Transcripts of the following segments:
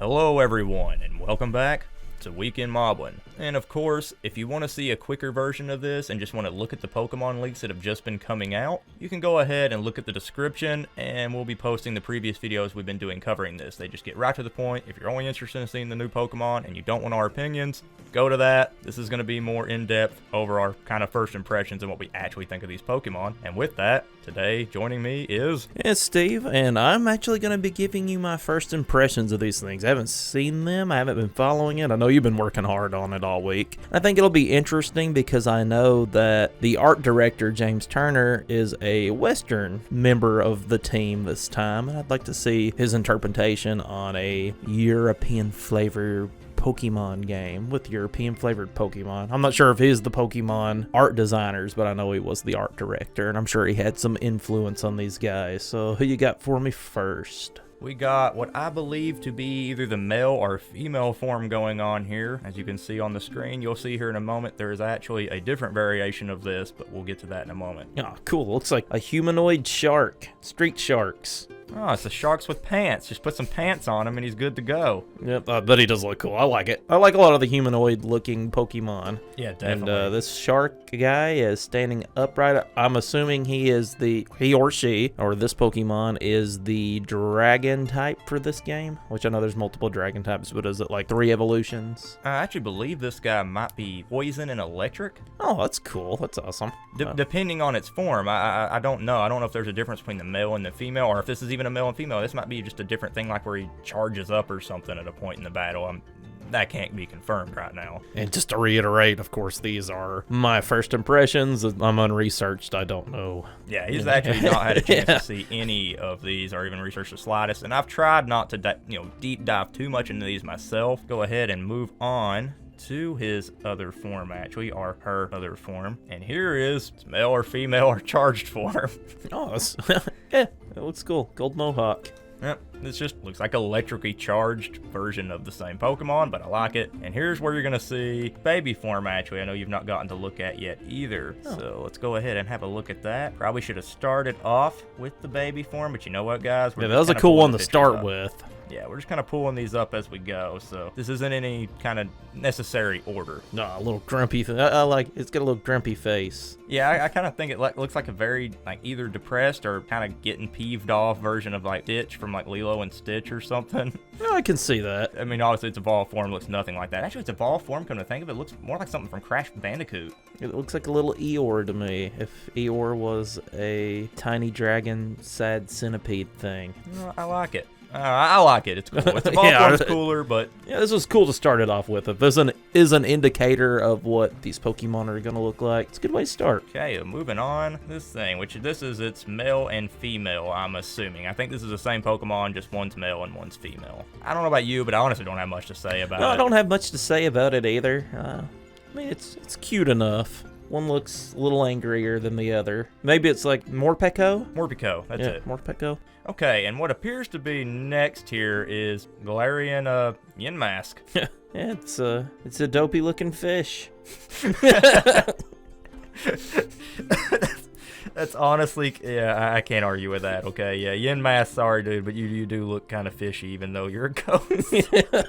Hello everyone, and welcome back to Weekend Moblin. And of course, if you want to see a quicker version of this and just want to look at the Pokemon leaks that have just been coming out, you can go ahead and look at the description, and we'll be posting the previous videos we've been doing covering this. They just get right to the point. If you're only interested in seeing the new Pokemon and you don't want our opinions, go to that. This is going to be more in-depth over our kind of first impressions and what we actually think of these Pokemon. And with that, today joining me is... It's Steve, and I'm actually going to be giving you my first impressions of these things. I haven't seen them, I haven't been following it. I know you've been working hard on it all week. I think it'll be interesting because I know that the art director, James Turner, is a Western member of the team this time, and I'd like to see his interpretation on a European flavor Pokemon game with European flavored Pokemon. I'm not sure if he's the Pokemon art designers, but I know he was the art director, and I'm sure he had some influence on these guys. So who you got for me first? We got what I believe to be either the male or female form going on here. As you can see on the screen, you'll see here in a moment, there is actually a different variation of this, but we'll get to that in a moment. Oh, cool. Looks like a humanoid shark. Street sharks. Oh, it's the sharks with pants. Just put some pants on him and he's good to go. Yep, but he does look cool. I like it. I like a lot of the humanoid-looking Pokemon. Yeah, definitely. And this shark guy is standing upright. I'm assuming he or she, or this Pokemon, is the dragon type for this game, which I know there's multiple dragon types, but is it like 3 evolutions? I actually believe this guy might be poison and electric. Oh, that's cool. That's awesome. Depending on its form, I don't know. I don't know if there's a difference between the male and the female, or if this is even a male and female. This might be just a different thing, like where he charges up or something at a point in the battle. That can't be confirmed right now. And just to reiterate, of course, these are my first impressions. I'm unresearched. I don't know. Yeah, he's actually not had a chance to see any of these or even research the slightest. And I've tried not to deep dive too much into these myself. Go ahead and move on to his other form, actually, or her other form. And here is male or female or charged form. Oh, that's, yeah, that looks cool. Gold Mohawk. Yep, this just looks like an electrically charged version of the same Pokemon, but I like it. And here's where you're going to see baby form, actually. I know you've not gotten to look at yet either. Oh. So let's go ahead and have a look at that. Probably should have started off with the baby form, but you know what, guys? Yeah, that was a cool one to start with. Yeah, we're just kind of pulling these up as we go, so this isn't any kind of necessary order. No, a little grumpy. I like it's got a little grumpy face. Yeah, I kind of think it looks like a very either depressed or kind of getting peeved off version of Stitch from Lilo and Stitch or something. Yeah, I can see that. I mean, obviously its evolved form looks nothing like that. Actually, its evolved form, come to think of it, looks more like something from Crash Bandicoot. It looks like a little Eeyore to me. If Eeyore was a tiny dragon, sad centipede thing. I like it. I like it. It's cool. Its evolved form's cooler, but... Yeah, this was cool to start it off with. If this is an indicator of what these Pokemon are going to look like, it's a good way to start. Okay, moving on. This thing, which this is its male and female, I'm assuming. I think this is the same Pokemon, just one's male and one's female. I don't know about you, but I honestly don't have much to say about it. No, I don't have much to say about it either. I mean, it's cute enough. One looks a little angrier than the other. Maybe it's like Morpeko? Morpeko, that's it. Morpeko. Okay, and what appears to be next here is Galarian Yinmask. Yeah, it's a dopey looking fish. That's honestly, yeah, I can't argue with that, okay? Yeah, Yinmask, sorry dude, but you do look kind of fishy even though you're a ghost. Yeah.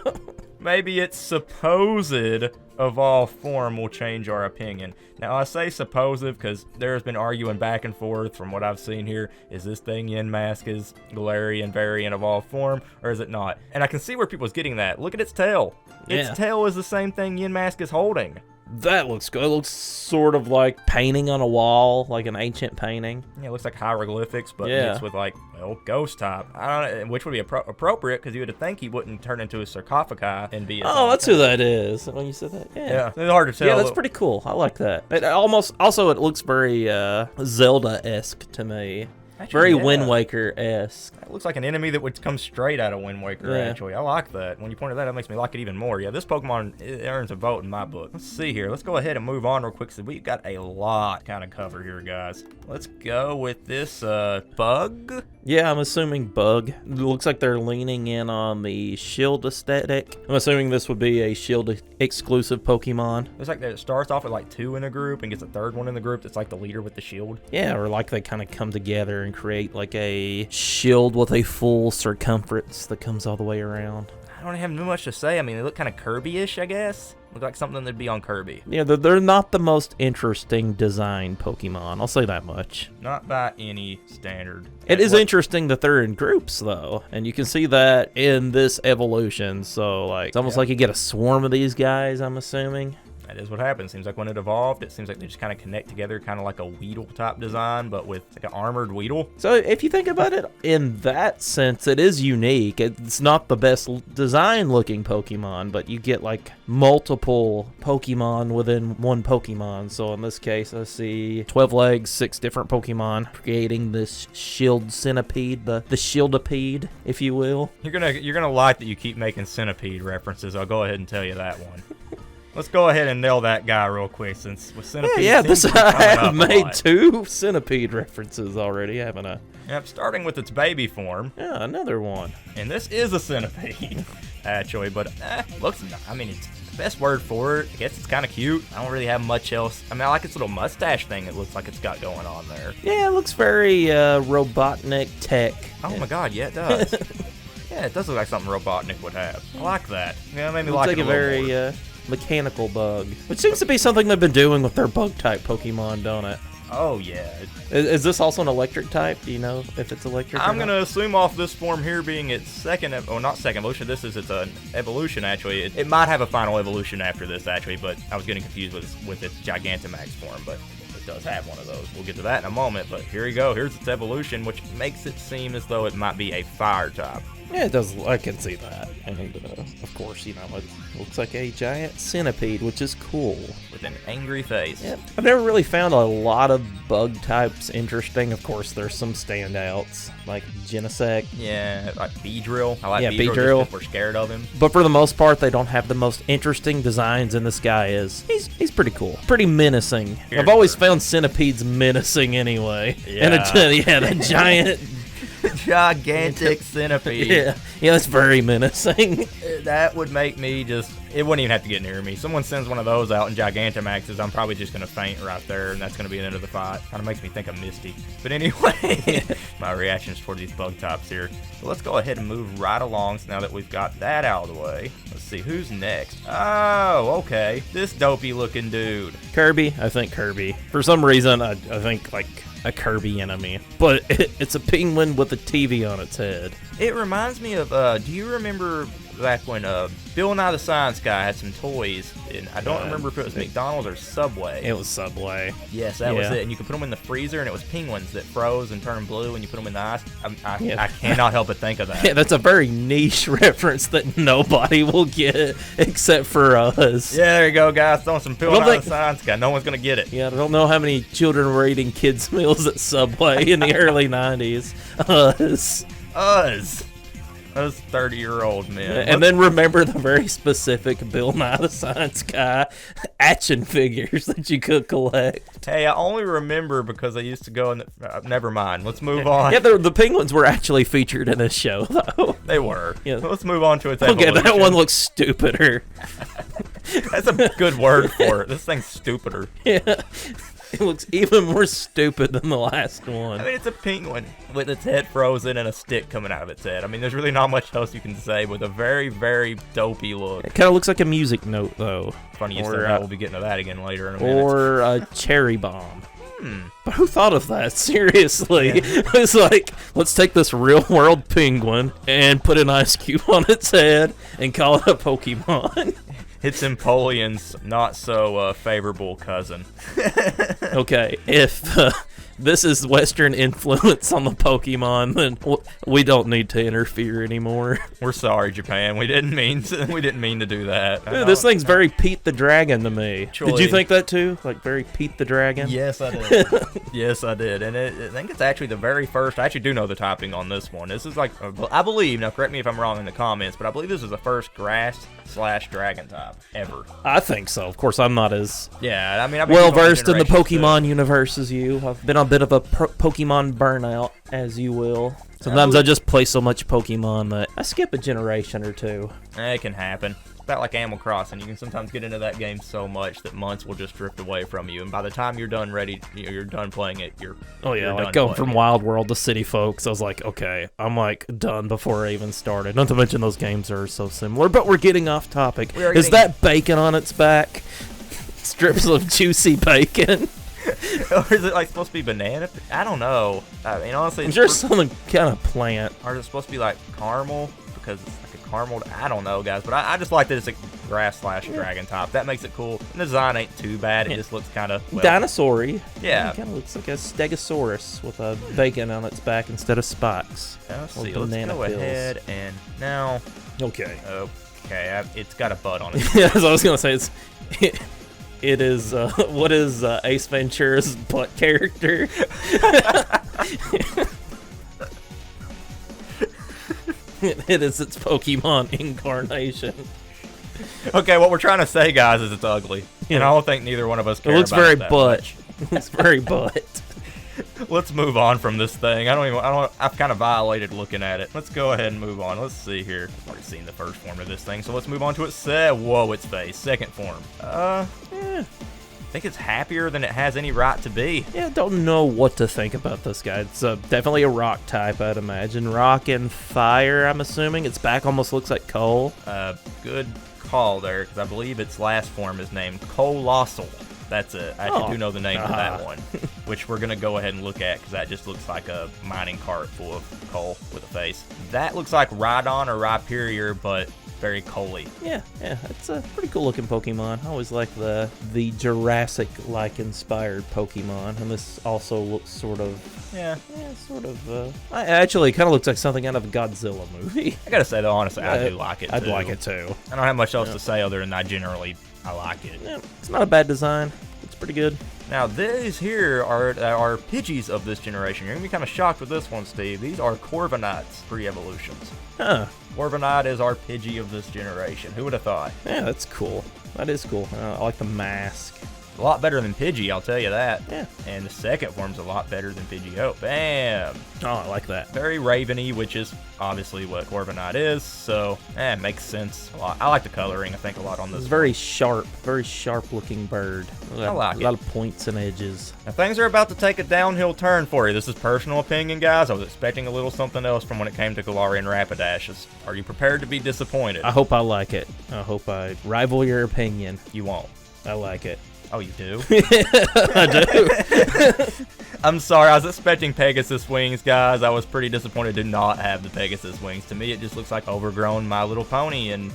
Maybe its supposed evolved form will change our opinion. Now, I say supposed because there's been arguing back and forth from what I've seen here. Is this thing Yinmask's Galarian variant evolved form, or is it not? And I can see where people's getting that. Look at its tail. Its tail is the same thing Yinmask is holding. That looks good. It looks sort of like painting on a wall, like an ancient painting. Yeah, it looks like hieroglyphics, but mixed with ghost type. I don't know, which would be appropriate because you would think he wouldn't turn into a sarcophagi and be. That's who that is. When you said that, yeah, it's hard to tell. Yeah, that's pretty cool. I like that. It it looks very Zelda-esque to me. Actually, very Wind Waker-esque. It looks like an enemy that would come straight out of Wind Waker, actually. I like that. When you pointed that, it makes me like it even more. Yeah, this Pokemon earns a vote in my book. Let's see here. Let's go ahead and move on real quick. So we've got a lot kind of cover here, guys. Let's go with this bug. Yeah, I'm assuming bug. It looks like they're leaning in on the shield aesthetic. I'm assuming this would be a shield exclusive Pokemon. Looks like it starts off with 2 in a group and gets a third one in the group that's like the leader with the shield. Yeah, or like they kind of come together and create like a shield with a full circumference that comes all the way around. I don't have much to say. I mean, they look kind of Kirby-ish, I guess. Look like something that'd be on Kirby. Yeah, they're not the most interesting design Pokemon. I'll say that much. Not by any standard. It is interesting that they're in groups, though, and you can see that in this evolution. So, like, it's almost like you get a swarm of these guys, I'm assuming. That is what happened. Seems like when it evolved, it seems like they just kind of connect together, kind of like a Weedle type design, but with like an armored Weedle. So if you think about it in that sense, it is unique. It's not the best design looking Pokemon, but you get like multiple Pokemon within one Pokemon. So in this case, I see 12 legs, 6 different Pokemon creating this shield centipede, the Shieldipede, if you will. You're gonna like that you keep making centipede references. I'll go ahead and tell you that one. Let's go ahead and nail that guy real quick, since with Centipede. Yeah, I have made 2 Centipede references already, haven't I? Yep, starting with its baby form. Yeah, another one. And this is a Centipede, actually, but looks. I mean, it's the best word for it. I guess it's kind of cute. I don't really have much else. I mean, I like its little mustache thing. It looks like it's got going on there. Yeah, it looks very Robotnik tech. Oh my God, yeah, it does. Yeah, it does look like something Robotnik would have. I like that. Yeah, it made me like it a very more. Mechanical bug, which seems to be something they've been doing with their bug type Pokemon, don't it? Oh yeah. Is this also an electric type? Do you know if it's electric? I'm gonna assume off this form here being its second, not second evolution. This is its evolution actually. It might have a final evolution after this actually, but I was getting confused with its Gigantamax form, but it does have one of those. We'll get to that in a moment. But here we go. Here's its evolution, which makes it seem as though it might be a fire type. Yeah, it does. I can see that. And of course, you know, it looks like a giant centipede, which is cool. With an angry face. Yep. I've never really found a lot of bug types interesting. Of course, there's some standouts, like Genesect. Yeah, like Beedrill. I like Beedrill. Just 'cause we're scared of him. But for the most part, they don't have the most interesting designs, and this guy is. He's pretty cool. Pretty menacing. I've always found centipedes menacing anyway. Yeah. And the giant... gigantic centipede. Yeah, that's very menacing. That would make me just. It wouldn't even have to get near me. Someone sends one of those out in Gigantamaxes, I'm probably just gonna faint right there, and that's gonna be the end of the fight. Kind of makes me think of Misty. But anyway, my reactions toward these bug types here. So let's go ahead and move right along. So now that we've got that out of the way, let's see who's next. Oh, okay, this dopey looking dude. Kirby. I think Kirby. For some reason, I think like a Kirby enemy, but it's a penguin with a TV on its head. It reminds me of, do you remember back when Bill Nye the Science Guy had some toys, and I don't remember if it was McDonald's or Subway. It was Subway. Yes, that was it, and you could put them in the freezer, and it was penguins that froze and turned blue, and you put them in the ice. I cannot help but think of that. Yeah, that's a very niche reference that nobody will get except for us. Yeah, there you go, guys. Throwing some Bill Nye the Science Guy. No one's going to get it. Yeah, I don't know how many children were eating kids' meals at Subway in the early 90s. Us. Those 30-year-old men. And then remember the very specific Bill Nye the Science Guy action figures that you could collect. Hey, I only remember because I used to go and... never mind. Let's move on. Yeah, the penguins were actually featured in this show, though. They were. Yeah. Let's move on to its evolution. Okay, that one looks stupider. That's a good word for it. This thing's stupider. Yeah. It looks even more stupid than the last one. I mean, it's a penguin with its head frozen and a stick coming out of its head. I mean, there's really not much else you can say with a very, very dopey look. It kind of looks like a music note, though. Funny you said that. We'll be getting to that again later in a minute. Or a cherry bomb. But who thought of that? Seriously. Yeah. It's like, let's take this real-world penguin and put an ice cube on its head and call it a Pokemon. It's Empoleon's not so favorable cousin. Okay, if this is Western influence on the Pokemon, then we don't need to interfere anymore. We're sorry, Japan. We didn't mean to do that. Dude, this thing's very Pete the Dragon to me. Actually, did you think that too? Like very Pete the Dragon? Yes, I did. Yes, I did. And I think it's actually the very first. I actually do know the typing on this one. This is like, I believe. Now, correct me if I'm wrong in the comments, but I believe this is the first grass/dragon type ever. I think so. Of course, I'm not as I mean, well versed in the Pokemon universe as you. I've been on a bit of a Pokemon burnout, as you will. Sometimes I just play so much Pokemon that I skip a generation or two. It can happen. About like Animal Crossing, you can sometimes get into that game so much that months will just drift away from you, and by the time you're done you're done playing it, you're like going from Wild World to City Folks, I was like, okay, I'm like done before I even started. Not to mention those games are so similar, but we're getting off topic. Is that bacon on its back? Strips of juicy bacon? Or is it like supposed to be banana? I don't know. I mean, honestly, is there some kind of plant? Or is it supposed to be like caramel? Because it's like a caramel. I don't know, guys. But I just like that it's a grass/dragon top. That makes it cool. And the design ain't too bad. It just looks kind of dinosaur-y. Yeah. It kind of looks like a stegosaurus with a bacon on its back instead of spikes. Let's see. Let's go ahead and now. Okay. Okay. It's got a butt on it. Yeah, as I was gonna say, it is. What is Ace Ventura's butt character? It is its Pokemon incarnation. Okay, what we're trying to say, guys, is it's ugly. And I don't think neither one of us care about it. It looks very butt. It looks very butt. Let's move on from this thing. I've kind of violated looking at it. Let's go ahead and move on. Let's see here. I've already seen the first form of this thing, so let's move on to its whoa, its face. Second form. I think it's happier than it has any right to be. Yeah, don't know what to think about this guy. It's definitely a rock type, I'd imagine. Rock and fire, I'm assuming. Its back almost looks like coal. Good call there, because I believe its last form is named Colossal. That's it. I actually do know the name of that one, which we're going to go ahead and look at, because that just looks like a mining cart full of coal with a face. That looks like Rhydon or Rhyperior, but very coaly. Yeah, it's a pretty cool looking Pokemon. I always like the Jurassic-like inspired Pokemon, and this also looks sort of... Actually, it kind of looks like something out of a Godzilla movie. I gotta say, though, honestly, I do like it, too. I'd like it, too. I don't have much else to say other than I like it. Yeah, it's not a bad design. It's pretty good. Now, these here are Pidgeys of this generation. You're going to be kind of shocked with this one, Steve. These are Corviknights pre-evolutions. Huh. Corviknight is our Pidgey of this generation. Who would have thought? Yeah, that's cool. That is cool. I like the mask. A lot better than Pidgey, I'll tell you that. Yeah. And the second form's a lot better than Pidgeot. Bam! Oh, I like that. Very Raven-y, which is obviously what Corviknight is, so it makes sense a lot. I like the coloring, I think, a lot on this. It's very sharp-looking bird. I like it. A lot of points and edges. Now, things are about to take a downhill turn for you. This is personal opinion, guys. I was expecting a little something else from when it came to Galarian Rapidash. Are you prepared to be disappointed? I hope I like it. I hope I rival your opinion. You won't. I like it. Oh, you do? I do. I'm sorry, I was expecting Pegasus wings, guys. I was pretty disappointed to not have the Pegasus wings. To me, it just looks like overgrown My Little Pony. And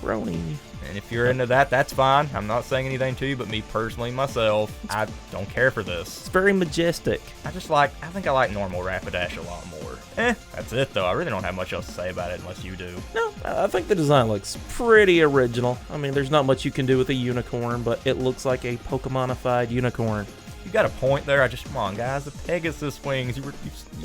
if you're into that, that's fine. I'm not saying anything to you, but me personally, myself, I don't care for this. It's very majestic. I think I like normal Rapidash a lot more. That's it, though. I really don't have much else to say about it unless you do. No, I think the design looks pretty original. I mean, there's not much you can do with a unicorn, but it looks like a Pokemonified unicorn. You got a point there. Come on, guys. The Pegasus wings.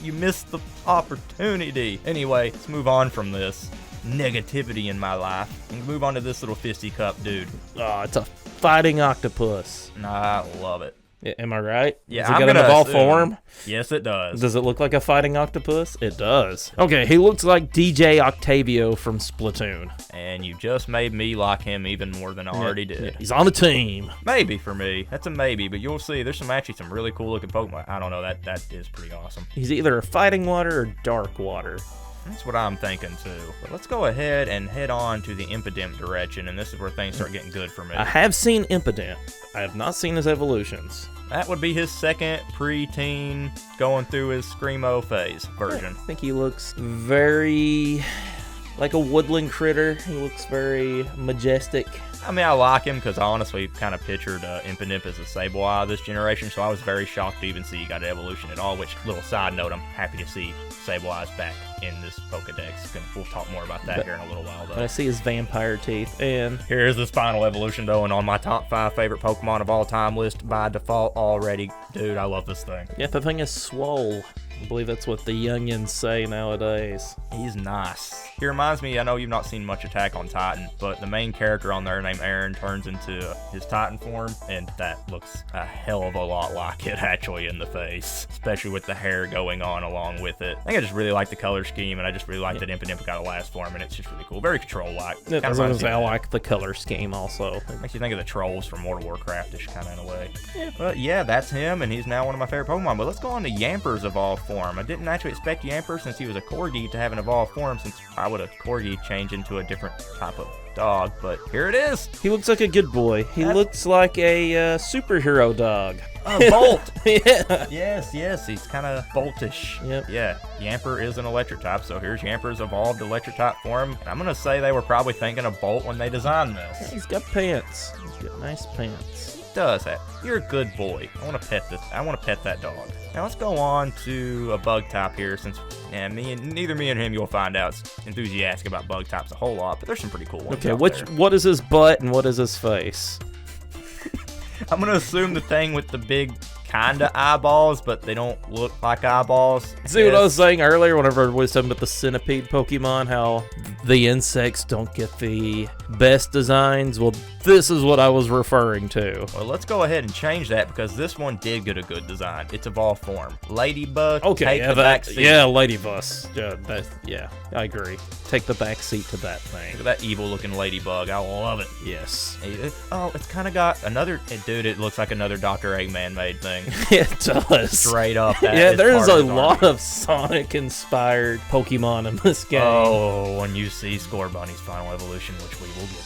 You missed the opportunity. Anyway, let's move on from this negativity in my life and move on to this little fisticup dude. Oh, it's a fighting octopus. Nah, I love it. Yeah, am I right? Yeah, Does it got an evolved form? Yes, it does. Does it look like a fighting octopus? It does. Okay, he looks like DJ Octavio from Splatoon. And you just made me like him even more than I already did. Yeah, he's on the team. Maybe for me. That's a maybe, but you'll see. There's actually some really cool looking Pokemon. I don't know. That is pretty awesome. He's either a fighting water or dark water. That's what I'm thinking too. But let's go ahead and head on to the Impidimp direction, and this is where things start getting good for me. I have seen Impidimp. I have not seen his evolutions. That would be his second pre-teen going through his Screamo phase version. I think he looks very like a woodland critter. He looks very majestic. I mean, I like him because I honestly kind of pictured Impidimp as a Sableye this generation, so I was very shocked to even see he got an evolution at all, which, little side note, I'm happy to see Sableye's back in this Pokedex. We'll talk more about that here in a little while, though. But I see his vampire teeth, and... Here's his final evolution, though, and on my top 5 favorite Pokemon of all time list by default already. Dude, I love this thing. Yeah, the thing is swole. I believe that's what the youngins say nowadays. He's nice. He reminds me, I know you've not seen much Attack on Titan, but the main character on there named Eren turns into his Titan form, and that looks a hell of a lot like it actually in the face, especially with the hair going on along with it. I think I just really like the color scheme, and I just really like that Impa Nimpa got a last form, and it's just really cool. Very Control-like. As long as I like the color scheme also. Makes you think of the trolls from World of Warcraft-ish kind of in a way. Yeah. But yeah, that's him, and he's now one of my favorite Pokemon. But let's go on to Yamper's evolved form. I didn't actually expect Yamper, since he was a Corgi, to have an evolved form, since I would have Corgi change into a different type of dog, but here it is. He looks like a good boy. He looks like a superhero dog. Bolt. Yeah. Yes, he's kind of boltish. Yep. Yeah, Yamper is an electric type, so here's Yamper's evolved electric type form. And I'm gonna say they were probably thinking of Bolt when they designed this. He's got pants. He's got nice pants. He does that. You're a good boy. I want to pet this. I want to pet that dog. Now let's go on to a bug type here, since neither me and him, you'll find out, is enthusiastic about bug types a whole lot, but there's some pretty cool ones. Okay, out there. what is his butt and what is his face? I'm gonna assume the thing with the big kinda eyeballs, but they don't look like eyeballs. See what I was saying earlier whenever I was talking about the centipede Pokemon, how the insects don't get the best designs? Well, this is what I was referring to. Well, let's go ahead and change that, because this one did get a good design. It's evolved form. Ladybug, Okay, take the back seat. yeah, Ladybus. Yeah, I agree. Take the back seat to that thing. Look at that evil-looking ladybug. I love it. Yes. Oh, it's kind of got another... Dude, it looks like another Dr. Eggman-made thing. It does. Straight up. Yeah, there's a lot of Sonic-inspired Pokemon in this game. Oh, when you see Scorbunny's final evolution, which we will get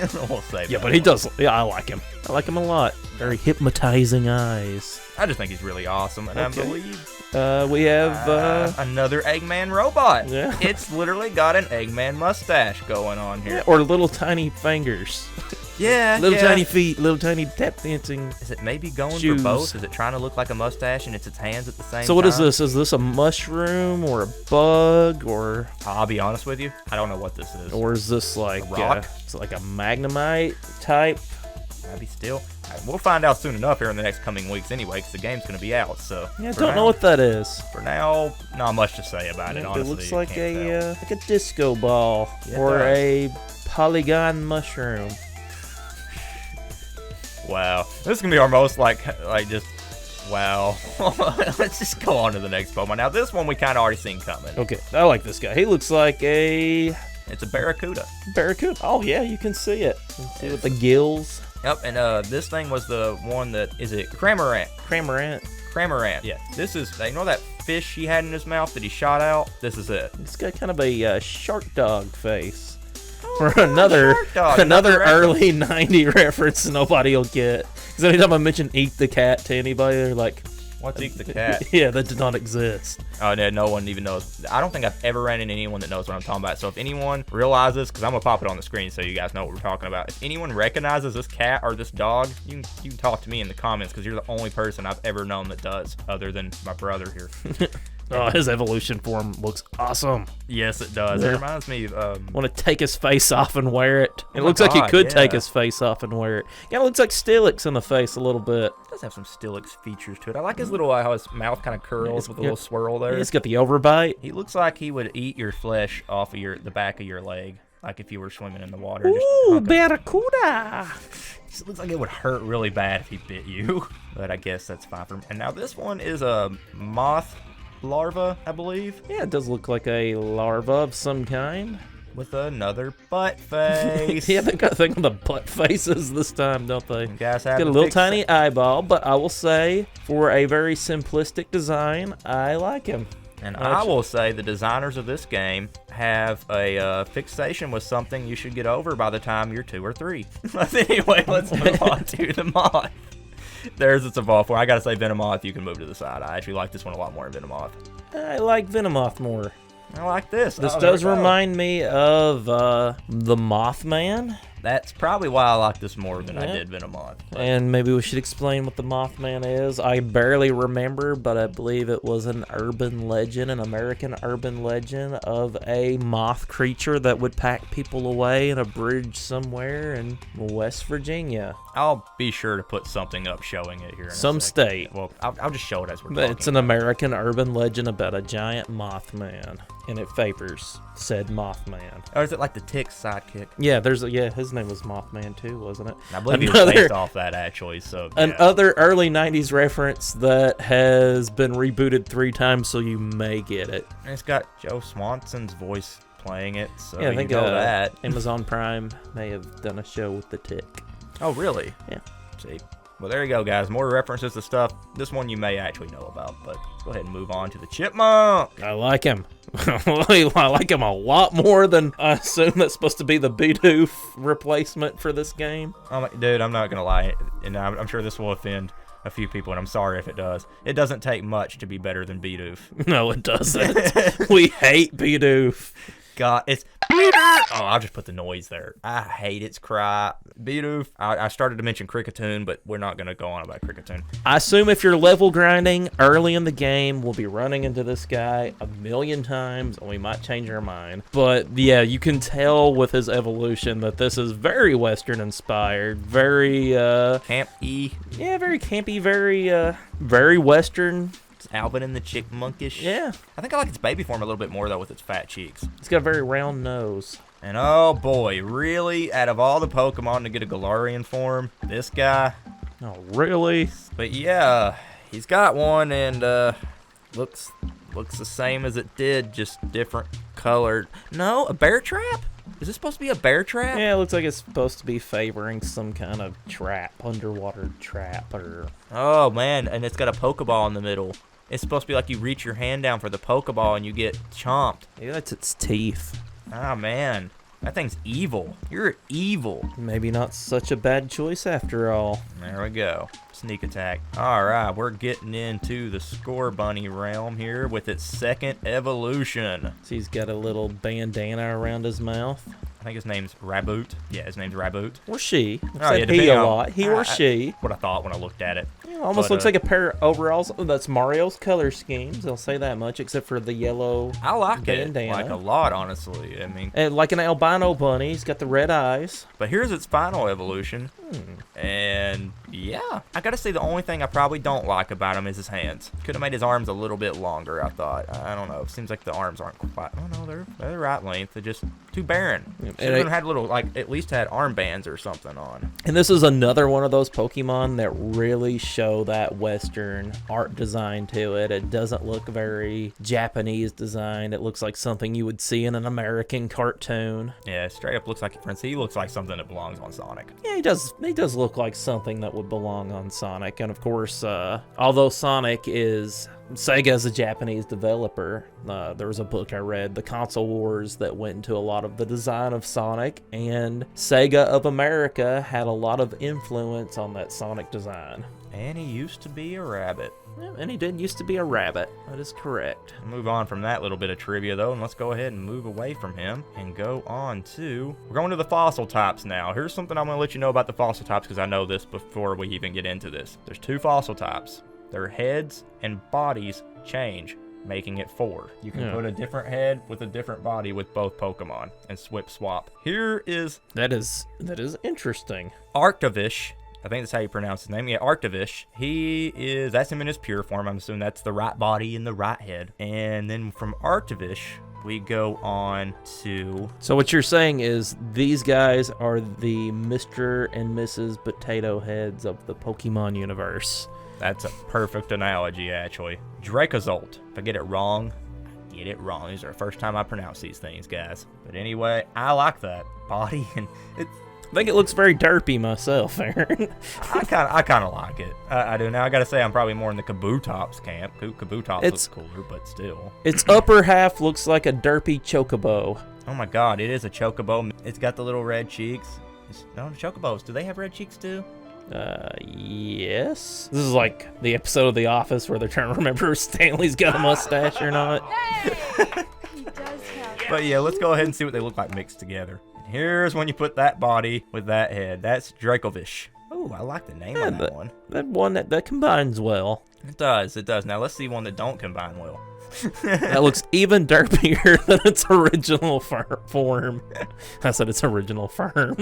to. We'll save Yeah, that but he one. does. Yeah, I like him. I like him a lot. Very hypnotizing eyes. I just think he's really awesome, and Okay. I believe We have another Eggman robot. Yeah. It's literally got an Eggman mustache going on here. or little tiny fingers, Yeah, little yeah. tiny feet, little tiny tap dancing. Is it maybe going shoes. for both? Is it trying to look like a mustache and it's its hands at the same time? So what is this? Is this a mushroom or a bug or I'll be honest with you, I don't know what this is. is this like rock? it's like a Magnemite type? Maybe still. We'll find out soon enough here in the next coming weeks anyway, because the game's going to be out. So Yeah, for don't now- know what that is. For now, not much to say about it, It honestly. looks you like can't tell. a disco ball Yeah, it or does. a polygon mushroom. Wow. This is going to be our most, just... Wow. Let's just go on to the next Pokemon. Now, this one we kind of already seen coming. Okay, I like this guy. He looks like a It's a Barracuda. barracuda. Oh yeah, you can see it. You can see with the gills. Yep, and this thing was the one that... Is it Cramorant? Cramorant, yeah. This is... You know that fish he had in his mouth that he shot out? This is it. It's got kind of a shark dog face. Oh, For another shark dog, another another early '90s reference nobody will get. Because anytime I mention "Eat the Cat" to anybody, they're like, What's Eat the Cat? "Yeah, that did not exist." Oh, yeah, no one even knows. I don't think I've ever ran into anyone that knows what I'm talking about. So if anyone realizes, because I'm going to pop it on the screen so you guys know what we're talking about. If anyone recognizes this cat or this dog, you can talk to me in the comments, because you're the only person I've ever known that does, other than my brother here. Oh, his evolution form looks awesome. Yes, it does. Yeah. It reminds me of... Want to take his face off and wear it? It Oh looks my like he God, could yeah. take his face off and wear it. Yeah, it looks like Steelix in the face a little bit. It does have some Steelix features to it. I like his little, how his mouth kind of curls with a Yeah. little swirl there. He's got the overbite. He looks like he would eat your flesh off of the back of your leg, like if you were swimming in the water. Ooh, Just barracuda! It looks like it would hurt really bad if he bit you, but I guess that's fine for him. And now this one is a moth larva, I believe, Yeah, it does look like a larva of some kind. with another butt face. Yeah, they got a thing on the butt faces this time, don't they? You guys Got have a little tiny eyeball, but I will say, for a very simplistic design, I like him. And I will say the designers of this game have a fixation with something you should get over by the time you're 2 or 3. Anyway, let's move on to the moth. There's its evolved form. I gotta say Venomoth, you can move to the side. I actually like this one a lot more than Venomoth. I like Venomoth more. I like this. This Oh, there does we go. remind me of the Mothman. That's probably why I like this more than I Yeah. did Venomoth. But And maybe we should explain what the Mothman is. I barely remember, but I believe it was an urban legend, an American urban legend of a moth creature that would pack people away in a bridge somewhere in West Virginia. I'll be sure to put something up showing it here in a Some second. state. Well, I'll just show it as we're But talking. it's an American urban legend about a giant Mothman. and it favors said Mothman. Or is it like the Tick's sidekick? Yeah, his name was Mothman too, wasn't it? I believe he was based off that, actually. So yeah. Another early 90s reference that has been rebooted 3 times, so you may get it. And it's got Joe Swanson's voice playing it, so Yeah, I think you know that. Amazon Prime may have done a show with the Tick. Oh, really? Yeah. See. Well, there you go, guys. More references to stuff. This one you may actually know about, but go ahead and move on to the Chipmunk. I like him. I like him a lot more than I assume that's supposed to be the Bidoof replacement for this game. Dude, I'm not going to lie, and I'm sure this will offend a few people, and I'm sorry if it does. It doesn't take much to be better than Bidoof. No, it doesn't. We hate Bidoof. God, it's Bidoof. Oh, I'll just put the noise there. I hate its cry. Bidoof. I started to mention Cricketoon, but we're not going to go on about Cricketoon. I assume if you're level grinding early in the game, we'll be running into this guy a million times, and we might change our mind. But yeah, you can tell with his evolution that this is very Western inspired, very Camp-y. Yeah, very campy, very Western. Alvin and the Chickmunkish. Yeah. I think I like its baby form a little bit more, though, with its fat cheeks. It's got a very round nose. And oh boy, really? Out of all the Pokemon to get a Galarian form, this guy? Oh, really? But yeah, he's got one, and looks the same as it did, just different colored. No, a bear trap? Is this supposed to be a bear trap? Yeah, it looks like it's supposed to be favoring some kind of trap, underwater trap, or... Oh, man, and it's got a Pokeball in the middle. It's supposed to be like you reach your hand down for the Pokeball and you get chomped. Yeah, that's its teeth. Oh, man. That thing's evil. You're evil. Maybe not such a bad choice after all. There we go. Sneak attack. All right, we're getting into the Score Bunny realm here with its second evolution. So he's got a little bandana around his mouth. I think his name's Raboot. Yeah, his name's Raboot. Or she. Oh, yeah, he a lot. He or she. What I thought when I looked at it. Yeah, almost looks like a pair of overalls. Oh, that's Mario's color schemes. I'll say that much, except for the yellow I like bandana. it like a lot, honestly. I mean, and like an albino bunny. He's got the red eyes. But here's its final evolution. And yeah, I gotta say the only thing I probably don't like about him is his hands. Could have made his arms a little bit longer, I thought. I don't know. It seems like the arms aren't quite. Oh no, they're the right length. They're just too barren. Should have had little, like, at least had armbands or something on. And this is another one of those Pokemon that really show that Western art design to it. It doesn't look very Japanese designed. It looks like something you would see in an American cartoon. Yeah, straight up looks like, for instance, he looks like something that belongs on Sonic. Yeah, he does. He does look like something that would belong on Sonic. And of course, although Sonic is Sega's a Japanese developer, there was a book I read, The Console Wars, that went into a lot of the design of Sonic, and Sega of America had a lot of influence on that Sonic design. And he used to be a rabbit. Yeah, and he did used to be a rabbit. That is correct. We'll move on from that little bit of trivia, though, and let's go ahead and move away from him and go on to... We're going to the fossil types now. Here's something I'm going to let you know about the fossil types, because I know this before we even get into this. There's 2 fossil types. Their heads and bodies change, making it 4. You can put a different head with a different body with both Pokemon and swap. Here is... That is interesting. Arctovish. I think that's how you pronounce his name. Yeah, Arctovish. That's him in his pure form. I'm assuming that's the right body and the right head. And then from Arctovish, we go on to... So what you're saying is these guys are the Mr. and Mrs. Potato Heads of the Pokemon universe. That's a perfect analogy, actually. Dracozolt. If I get it wrong, I get it wrong. This is the first time I pronounce these things, guys. But anyway, I like that body, and it's... I think it looks very derpy myself, Aaron. I kind of like it. I do. Now, I got to say, I'm probably more in the Kabutops camp. Kabutops looks cooler, but still. Its upper half looks like a derpy chocobo. Oh, my God. It is a chocobo. It's got the little red cheeks. No, the chocobos. Do they have red cheeks, too? Yes. This is like the episode of The Office where they're trying to remember if Stanley's got a mustache or not. Hey! He does have. But yeah, let's go ahead and see what they look like mixed together. Here's when you put that body with that head. That's Dracovish. Oh, I like the name on that one. That one that combines well. It does. Now let's see one that don't combine well. That looks even derpier than its original form. I said its original form.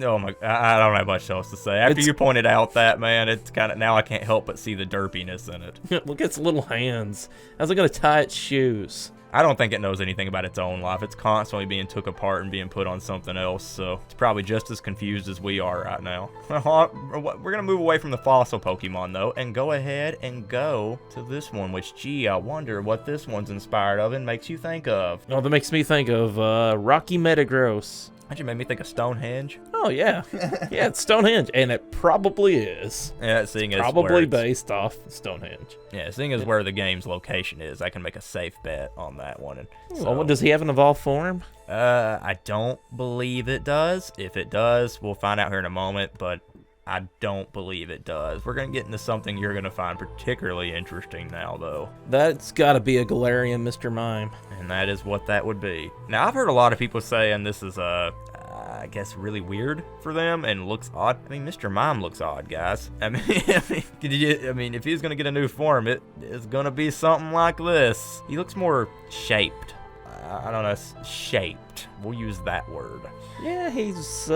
Oh my! I don't have much else to say. After you pointed out that, man, it's kind of now I can't help but see the derpiness in it. Look at its little hands. How's it gonna tie its shoes? I don't think it knows anything about its own life. It's constantly being took apart and being put on something else, so it's probably just as confused as we are right now. We're going to move away from the fossil Pokemon, though, and go ahead and go to this one, which, gee, I wonder what this one's inspired of and makes you think of. Oh, that makes me think of Rocky Metagross. Actually made me think of Stonehenge. Oh, yeah. Yeah, it's Stonehenge, and it probably is. Yeah, seeing as Probably based off Stonehenge. Yeah, seeing as where the game's location is, I can make a safe bet on that one. And So, does he have an evolved form? I don't believe it does. If it does, we'll find out here in a moment, but I don't believe it does. We're going to get into something you're going to find particularly interesting now, though. That's got to be a Galarian Mr. Mime. And that is what that would be. Now, I've heard a lot of people saying this is, I guess, really weird for them and looks odd. I mean, Mr. Mime looks odd, guys. I mean, if he's going to get a new form, it is going to be something like this. He looks more shaped. I don't know, shaped. We'll use that word. Yeah, he's,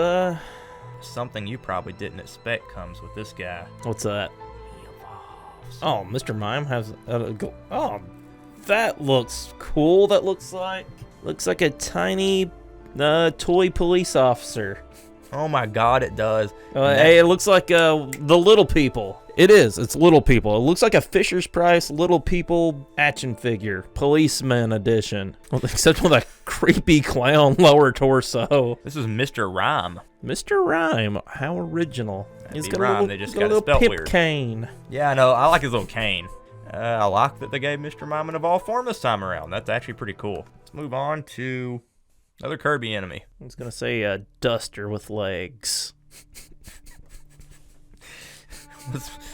Something you probably didn't expect comes with this guy. What's that? He evolves. Oh, Mr. Mime has oh, that looks cool. That looks like a tiny toy police officer. Oh my God, it does. Hey, it looks like the Little People. It is. It's Little People. It looks like a Fisher's Price Little People action figure, policeman edition, well, except with a creepy clown lower torso. This is Mr. Rhyme. Mr. Rhyme, how original. He's got a little, they just got it little spelled pip weird. cane. Yeah, I know. I like his little cane. I like that they gave Mr. Mime an evolved form this time around. That's actually pretty cool. Let's move on to another Kirby enemy. I was going to say a duster with legs.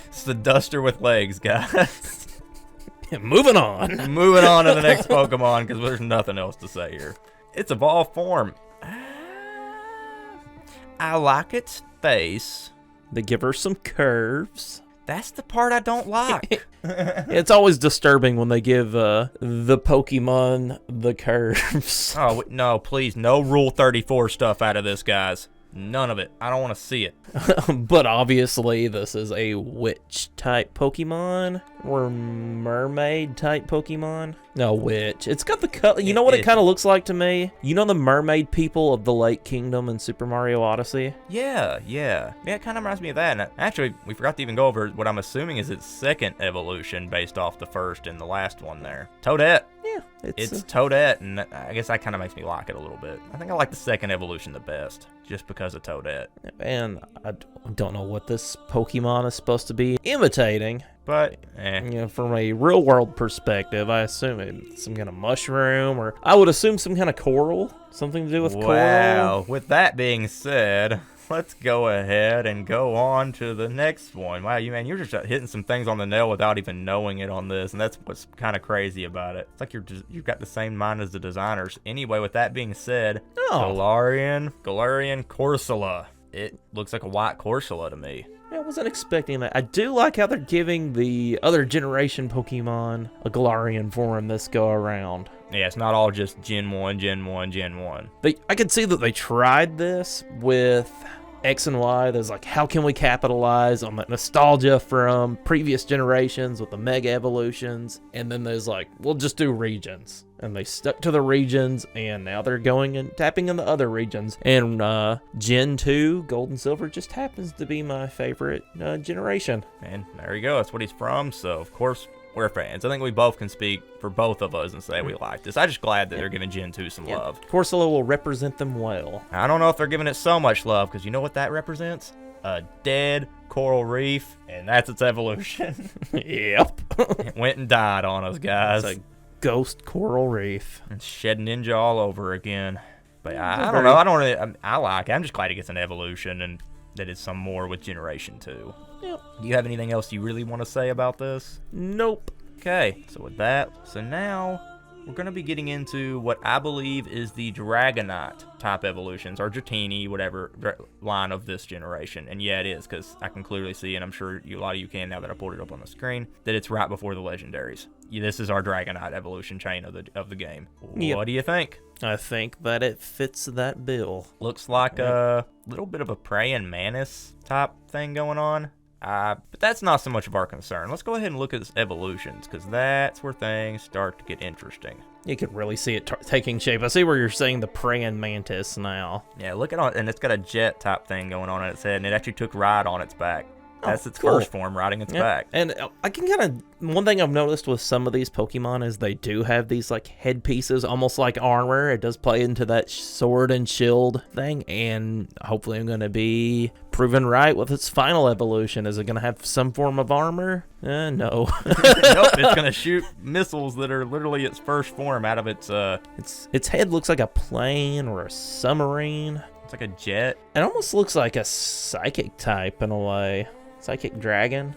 It's the duster with legs, guys. Moving on. Moving on to the next Pokemon because there's nothing else to say here. It's evolved form. I like its face. They give her some curves. That's the part I don't like. It's always disturbing when they give the Pokemon the curves. Oh, no, please. No Rule 34 stuff out of this, guys. None of it. I don't want to see it. But obviously, this is a witch-type Pokemon or mermaid-type Pokemon. No, witch. It's got the color. You know what it kind of looks like to me? You know the mermaid people of the Lake Kingdom in Super Mario Odyssey? Yeah. It kind of reminds me of that. And actually, we forgot to even go over what I'm assuming is its second evolution based off the first and the last one there. Toadette. Yeah. It's Toadette, and I guess that kind of makes me like it a little bit. I think I like the second evolution the best, just because of Toadette. And I don't know what this Pokemon is supposed to be imitating. But, You know, from a real-world perspective, I assume it's some kind of mushroom, or I would assume some kind of coral. Something to do with coral. Wow. With that being said, let's go ahead and go on to the next one. Wow, you're just hitting some things on the nail without even knowing it on this, and that's what's kind of crazy about it. It's like you've got the same mind as the designers. Anyway, with that being said, Galarian Corsola. It looks like a white Corsola to me. I wasn't expecting that. I do like how they're giving the other generation Pokemon a Galarian form this go around. Yeah, it's not all just Gen 1, Gen 1, Gen 1. I could see that they tried this with X and Y. There's like, how can we capitalize on that nostalgia from previous generations with the Mega Evolutions? And then there's like, we'll just do regions. And they stuck to the regions, and now they're going and tapping in the other regions. And Gen 2, Gold and Silver, just happens to be my favorite generation. And there you go. That's what he's from. So, of course, we're fans. I think we both can speak for both of us and say we like this. I'm just glad that they're giving Gen 2 some love. Corsola will represent them well. I don't know if they're giving it so much love, because you know what that represents? A dead coral reef, and that's its evolution. Yep. It went and died on us, guys. It's a ghost coral reef. And shed ninja all over again. But I don't know. I don't really. I like it. I'm just glad it gets an evolution and that it's some more with Generation 2. Yep. Do you have anything else you really want to say about this? Nope. Okay. So with that, now we're going to be getting into what I believe is the Dragonite type evolutions, or Dratini, whatever line of this generation. And yeah, it is, because I can clearly see, and I'm sure a lot of you can now that I pulled it up on the screen, that it's right before the legendaries. Yeah, this is our Dragonite evolution chain of the game. Yep. What do you think? I think that it fits that bill. Looks like a little bit of a praying mantis type thing going on. But that's not so much of our concern. Let's go ahead and look at its evolutions, because that's where things start to get interesting. You can really see it taking shape. I see where you're saying the praying mantis now. Yeah, look at it, and it's got a jet type thing going on its head, and it actually took ride on its back. That's its cool. first form, riding its back. And I can kind of, one thing I've noticed with some of these Pokemon is they do have these like headpieces, almost like armor. It does play into that sword and shield thing, and hopefully I'm going to be proven right with its final evolution. Is it going to have some form of armor? No. Nope, it's going to shoot missiles that are literally its first form out of its... Its head looks like a plane or a submarine. It's like a jet. It almost looks like a psychic type in a way. Psychic dragon.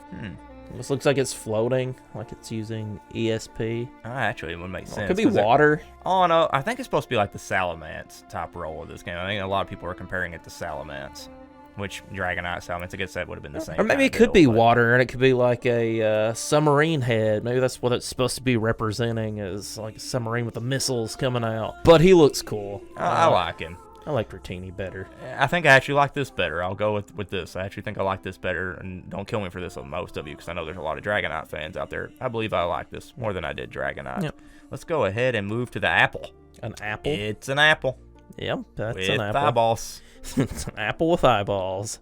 Almost looks like it's floating, like it's using ESP. Actually, it would make sense. It could be water. Oh, no. I think it's supposed to be like the Salamence type role of this game. I think a lot of people are comparing it to Salamence, which Dragonite, Salamence, I guess that would have been the same. Or maybe it could be water, and it could be like a submarine head. Maybe that's what it's supposed to be representing, is like a submarine with the missiles coming out. But he looks cool. I like him. I like Dratini better. I think I actually like this better. I'll go with this. I actually think I like this better, and don't kill me for this with most of you, because I know there's a lot of Dragonite fans out there. I believe I like this more than I did Dragonite. Yep. Let's go ahead and move to the apple. An apple? It's an apple. Yep, that's with an apple. Eyeballs. It's an apple with eyeballs.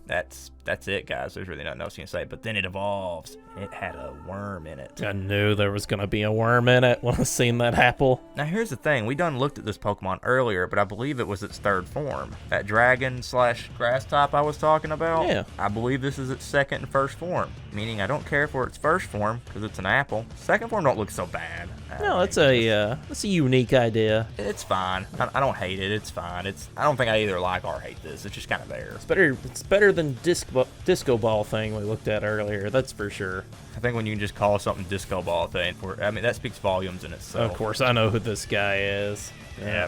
That's it, guys. There's really nothing else you can say. But then it evolves. It had a worm in it. I knew there was going to be a worm in it when I seen that apple. Now, here's the thing. We done looked at this Pokemon earlier, but I believe it was its third form. That dragon/grass type I was talking about? Yeah. I believe this is its second and first form. Meaning I don't care for its first form, because it's an apple. Second form don't look so bad. No, that's a unique idea. It's fine. I don't hate it. It's fine. I don't think I either like or hate this. It's just kind of there. It's better than disco ball thing we looked at earlier. That's for sure. I think when you can just call something disco ball thing, that speaks volumes in itself. Of course, I know who this guy is. Yeah.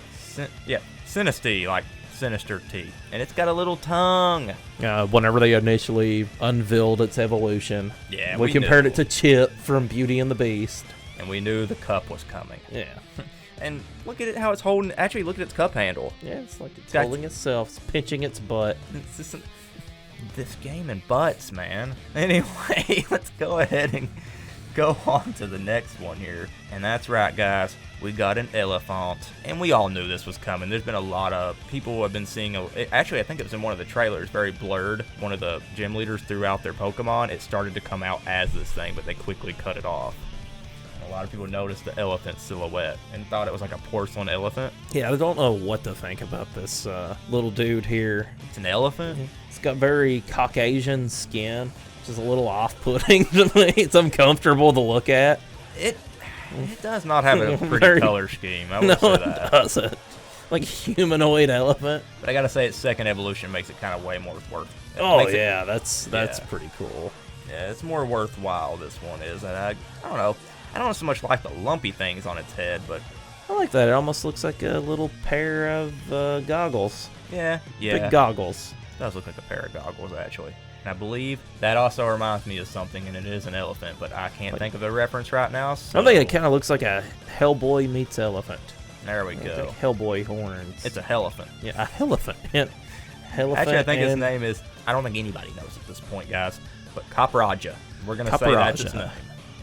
Sinistea, like sinister T. And it's got a little tongue. Whenever they initially unveiled its evolution, we compared it to Chip from Beauty and the Beast. And we knew the cup was coming. Yeah. And look at it, how it's holding. Actually, look at its cup handle. Yeah, it's like it's holding itself. It's pinching its butt. It's just this game and butts, man. Anyway, let's go ahead and go on to the next one here. And that's right, guys. We got an elephant. And we all knew this was coming. There's been a lot of people who have been seeing... Actually, I think it was in one of the trailers, very blurred. One of the gym leaders threw out their Pokemon. It started to come out as this thing, but they quickly cut it off. A lot of people noticed the elephant silhouette and thought it was like a porcelain elephant. Yeah, I don't know what to think about this little dude here. It's an elephant? It's got very Caucasian skin, which is a little off-putting to me. It's uncomfortable to look at. It does not have a pretty color scheme, I will say that. It doesn't. Like a humanoid elephant. But I gotta say, its second evolution makes it kind of way more worth. That's pretty cool. Yeah, it's more worthwhile, this one is. And I don't know. I don't so much like the lumpy things on its head, but... I like that. It almost looks like a little pair of goggles. Yeah. Big goggles. It does look like a pair of goggles, actually. And I believe that also reminds me of something, and it is an elephant, but I can't think of the reference right now. So. I think it kind of looks like a Hellboy meets elephant. There we go. Like Hellboy horns. It's a elephant. Yeah, a elephant. Actually, I think his name is... I don't think anybody knows at this point, guys, but Copraja. We're going to say that's his name.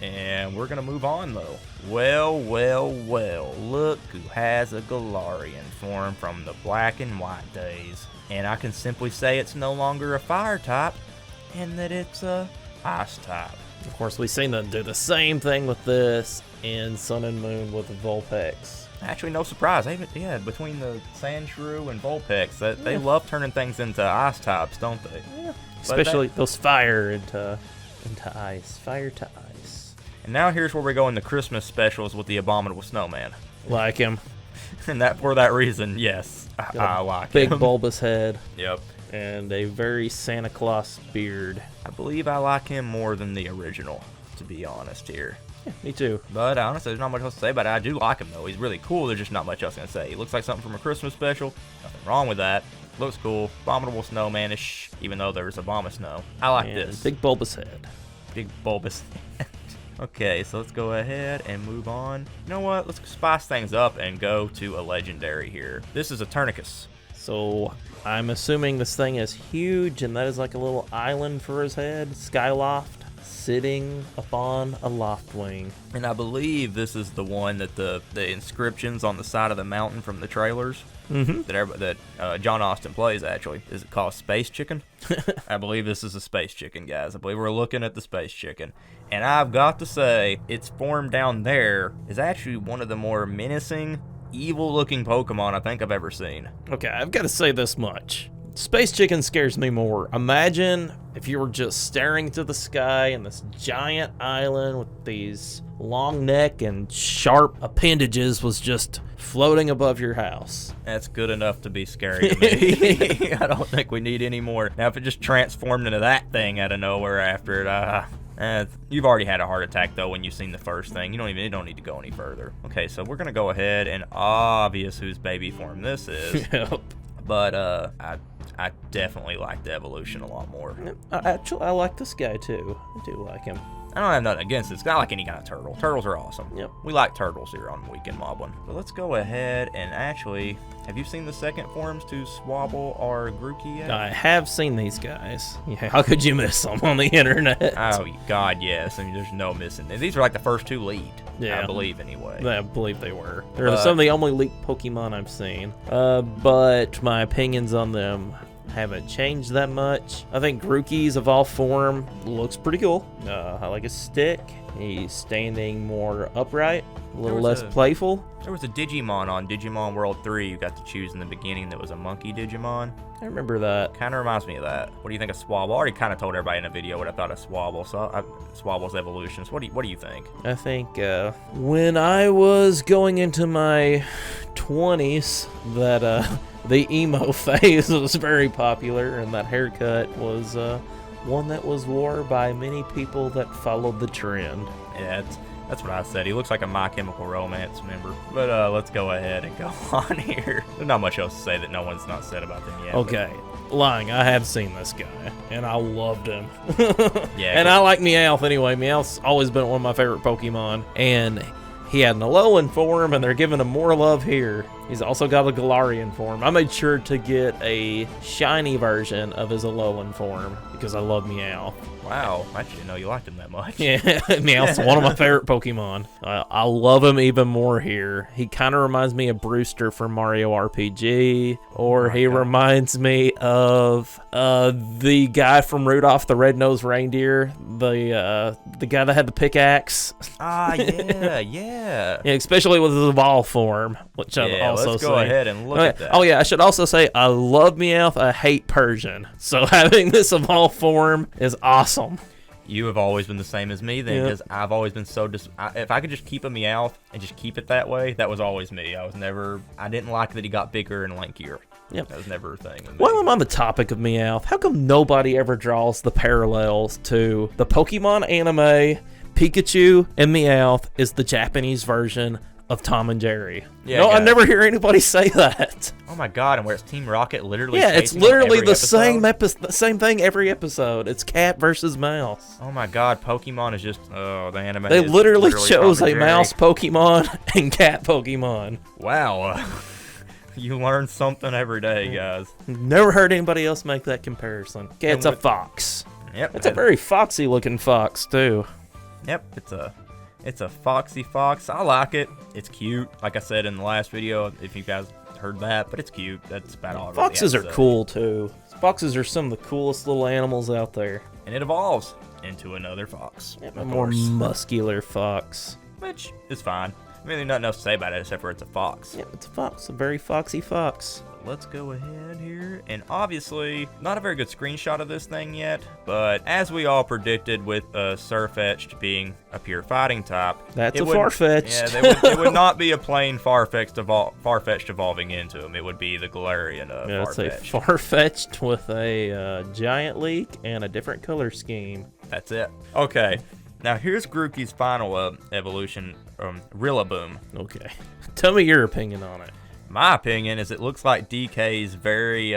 And we're going to move on, though. Well, look who has a Galarian form from the black and white days. And I can simply say it's no longer a fire type, and that it's a ice type. Of course, we've seen them do the same thing with this in Sun and Moon with the Vulpix. Actually, no surprise. Between the Sandshrew and Vulpix, they love turning things into ice types, don't they? Yeah. Especially those fire into ice. Fire to ice. And now here's where we go in the Christmas specials with the Abominable Snowman. Like him. And for that reason, yes, I like him. Big bulbous head. Yep. And a very Santa Claus beard. I believe I like him more than the original, to be honest here. Me too. But honestly, there's not much else to say about it. I do like him, though. He's really cool. There's just not much else to say. He looks like something from a Christmas special. Nothing wrong with that. Looks cool. Abominable snowman-ish, even though there's Obama snow. I like And this. big bulbous head. Big bulbous head. Okay, so let's go ahead and move on. You know what? Let's spice things up and go to a legendary here. This is a Tournicus. So I'm assuming this thing is huge, and that is like a little island for his head, skyloft, sitting upon a loft wing. And I believe this is the one that the inscriptions on the side of the mountain from the trailers that John Austin plays, actually. Is it called Space Chicken? I believe this is a Space Chicken, guys. I believe we're looking at the Space Chicken. And I've got to say, its form down there is actually one of the more menacing, evil-looking Pokemon I think I've ever seen. Okay, I've got to say this much. Space Chicken scares me more. Imagine if you were just staring to the sky in this giant island with these long neck and sharp appendages was just floating above your house. That's good enough to be scary to me. I don't think we need any more. Now, if it just transformed into that thing out of nowhere after it, you've already had a heart attack, though, when you've seen the first thing. You don't need to go any further. Okay, so we're going to go ahead and obvious whose baby form this is. Yep. But I definitely like the evolution a lot more. Actually, I like this guy, too. I do like him. I don't have nothing against this. I like any kind of turtle. Turtles are awesome. Yep. We like turtles here on Weekend Moblin. So let's go ahead and actually, have you seen the second forms to Swabble or Grookey yet? I have seen these guys. Yeah, how could you miss them on the internet? Oh, God, yes. I mean, there's no missing. These are like the first two leaked. Yeah. I believe, anyway. I believe they were. They're some of the only leaked Pokemon I've seen. But my opinions on them haven't changed that much. I think Grookey's evolved form looks pretty cool. I like his stick. He's standing more upright, a little less playful. There was a Digimon on Digimon World 3 you got to choose in the beginning that was a monkey Digimon. I remember that. Kind of reminds me of that. What do you think of Swabble? I already kind of told everybody in a video what I thought of Swabble, so Swabble's evolutions. What do you think? I think when I was going into my 20s, that the emo phase was very popular, and that haircut was one that was worn by many people that followed the trend. Yeah, that's what I said. He looks like a My Chemical Romance member. But let's go ahead and go on here. There's not much else to say that no one's not said about them yet. Okay, lying. I have seen this guy, and I loved him. Yeah. And I like Meowth anyway. Meowth's always been one of my favorite Pokemon, and he had an Alolan form, and they're giving him more love here. He's also got a Galarian form. I made sure to get a shiny version of his Alolan form because I love Meowth. Wow, I didn't know you liked him that much. Yeah, Meowth's one of my favorite Pokemon. I love him even more here. He kind of reminds me of Brewster from Mario RPG, or he reminds me of the guy from Rudolph the Red-Nosed Reindeer, the guy that had the pickaxe. Ah, yeah, yeah. Yeah, especially with his evolved form, which I've also let's seen. go ahead and look at that. Oh yeah, I should also say I love Meowth. I hate Persian, so having this evolved form is awesome. You have always been the same as me then, because I've always been so if I could just keep a Meowth and just keep it that way, that was always me. I didn't like that he got bigger and lankier. Yep. That was never a thing with me. While I'm on the topic of Meowth, how come nobody ever draws the parallels to the Pokemon anime? Pikachu and Meowth is the Japanese version of Tom and Jerry. Yeah, no, I guys. never hear anybody say that. Oh my God! And where it's Team Rocket literally. Yeah, it's chasing him literally every the episode? same thing every episode. It's cat versus mouse. Oh my God! Pokemon is just the anime. They is literally Tom chose and a Jerry. mouse Pokemon and cat Pokemon. Wow. You learn something every day, guys. Never heard anybody else make that comparison. Okay, it's a fox. Yep. It's a very foxy looking fox too. Yep. It's a foxy fox. I like it. It's cute. Like I said in the last video, if you guys heard that, but it's cute. That's about all. Foxes are cool too. Foxes are some of the coolest little animals out there. And it evolves into another fox. A of more course. muscular fox. Which is fine. I mean, there's nothing else to say about it except for it's a fox. Yep, it's a fox. A very foxy fox. Let's go ahead here, and obviously, not a very good screenshot of this thing yet, but as we all predicted with Sirfetch'd being a pure fighting type, That's it a would- Farfetch'd. Yeah, it would not be a plain Farfetch'd evolving into him. It would be the Galarian of Yeah, it's a Farfetch'd. Farfetch'd with a giant leak and a different color scheme. That's it. Okay, Now here's Grookey's final evolution, Rillaboom. Okay. Tell me your opinion on it. My opinion is it looks like DK's very,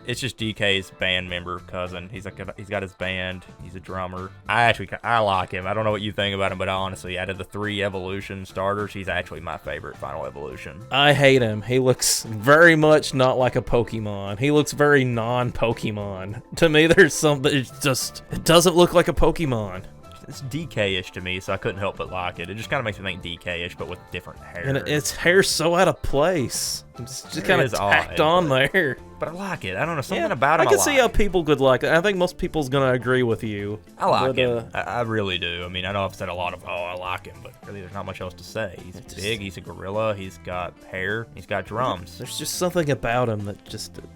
it's just DK's band member cousin. He's got his band. He's a drummer. I like him. I don't know what you think about him, but honestly, out of the 3 evolution starters, he's actually my favorite final evolution. I hate him. He looks very much not like a Pokemon. He looks very non-Pokemon. To me, there's something, it doesn't look like a Pokemon. It's DK-ish to me, so I couldn't help but like it. It just kind of makes me think DK-ish, but with different hair. And its hair's so out of place. It's just kind of tacked on there. But I like it. I don't know, something about him I can see how people could like it. I think most people's going to agree with you. I like him. I really do. I mean, I know I've said a lot of, I like him, but really there's not much else to say. He's big, he's a gorilla, he's got hair, he's got drums. There's just something about him that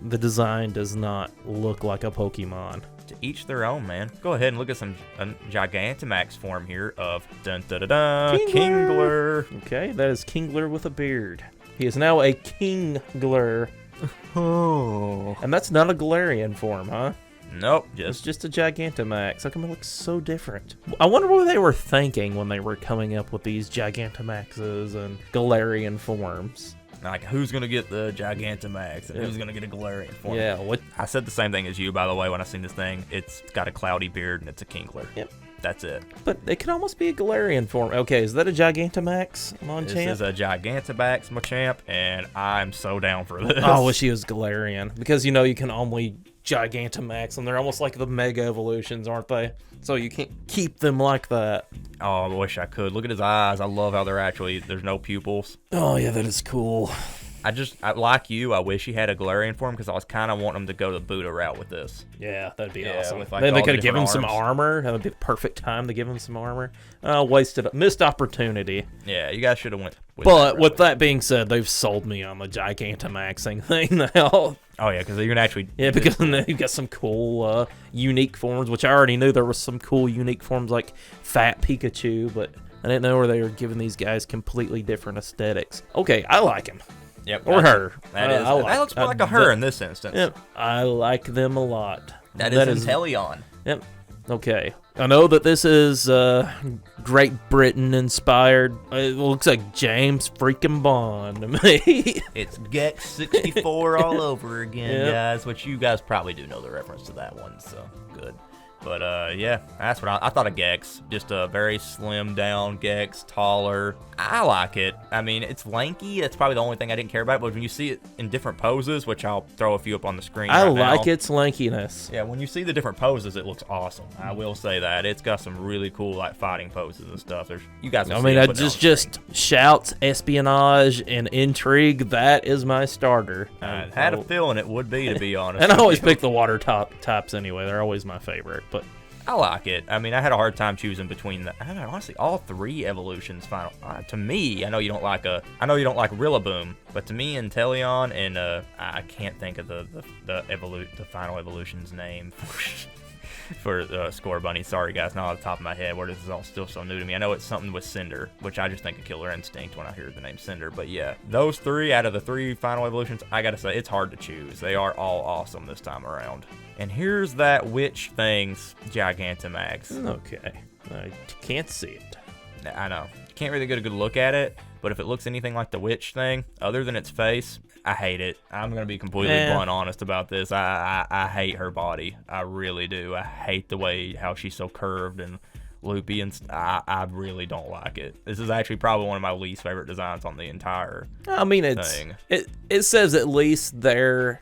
the design does not look like a Pokemon. To each their own, man. Go ahead and look at some Gigantamax form here of Kingler. Okay, that is Kingler with a beard. He is now a Kingler. Oh. And that's not a Galarian form, huh? Nope, It's just a Gigantamax. How come it looks so different? I wonder what they were thinking when they were coming up with these Gigantamaxes and Galarian forms. Like, who's going to get the Gigantamax and who's going to get a Galarian form? Yeah, what? I said the same thing as you, by the way, when I seen this thing. It's got a cloudy beard and it's a Kingler. Yep. That's it. But it could almost be a Galarian form. Okay, is that a Gigantamax, Machamp? This is a Gigantamax Machamp, and I'm so down for this. I wish he was Galarian. Because, you can only Gigantamax, and they're almost like the Mega Evolutions, aren't they? So you can't keep them like that. Oh, I wish I could. Look at his eyes. I love how there's no pupils. Oh, yeah, that is cool. Like you, I wish he had a Galarian form because I was kind of wanting him to go the Buddha route with this. Yeah, that'd be awesome. With, like, then they all could the have given him different some arms. armor. That would be the perfect time to give him some armor. Missed opportunity. Yeah, you guys should have went with But that with route. that being said, they've sold me on the Gigantamaxing thing now. Oh, yeah, because you're going to actually... Yeah, because now you've got some cool, unique forms, which I already knew there was some cool, unique forms like Fat Pikachu, but I didn't know where they were giving these guys completely different aesthetics. Okay, I like him. Yep, Or her. That looks more like a her in this instance. Yep, I like them a lot. That is Inteleon. Yep. Okay. I know that this is Great Britain inspired. It looks like James freaking Bond to me. It's Gex 64 all over again, Yep. guys, which you guys probably do know the reference to that one, so good. But, yeah, that's what I thought of Gex. Just a very slim down Gex, taller. I like it. I mean, it's lanky. That's probably the only thing I didn't care about. But when you see it in different poses, which I'll throw a few up on the screen I right now. like its lankiness. Yeah, when you see the different poses, it looks awesome. I will say that. It's got some really cool, like, fighting poses and stuff. You guys will I see mean, it I put it on the just shouts, espionage, and intrigue. That is my starter. screen. I had a feeling it would be, to be honest. And I always with you. pick the water types anyway. They're always my favorite. But I like it. I mean, I had a hard time choosing between I don't know, honestly, all 3 evolutions final. To me, I know you don't like Rillaboom, but to me, Inteleon and I can't think of the final evolution's name for Score Bunny. Sorry, guys, not off the top of my head. Where this is all still so new to me. I know it's something with Cinder, which I just think of Killer Instinct when I hear the name Cinder. But yeah, those 3 out of the 3 final evolutions, I gotta say, it's hard to choose. They are all awesome this time around. And here's that witch thing's Gigantamax. okay, I can't see it. I know. You can't really get a good look at it, but if it looks anything like the witch thing, other than its face, I hate it. I'm going to be completely blunt honest about this. I hate her body. I really do. I hate the way how she's so curved and loopy, and I really don't like it. This is actually probably one of my least favorite designs on the entire I mean, thing. It says at least their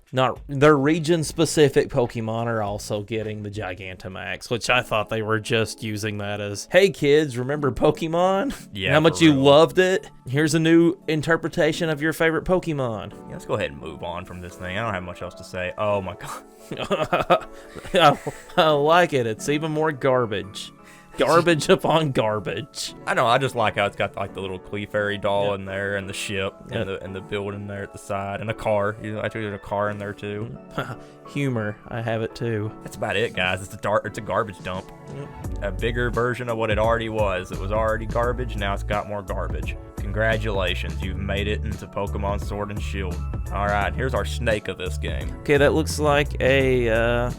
region specific Pokemon are also getting the Gigantamax, which I thought they were just using that as, hey kids, remember Pokemon? Yeah, how much for you real. loved it? Here's a new interpretation of your favorite Pokemon. Yeah, let's go ahead and move on from this thing. I don't have much else to say. Oh my god. I like it. It's even more garbage. Garbage upon garbage. I know, I just like how it's got like the little Clefairy doll in there, and the ship, and the building there at the side, and a car. Actually, there's a car in there too. Humor. I have it too. That's about it, guys. It's a garbage dump. A bigger version of what it already was. It was already garbage, now it's got more garbage. Congratulations, you've made it into Pokemon Sword and Shield. Alright, here's our snake of this game. Okay, that looks like a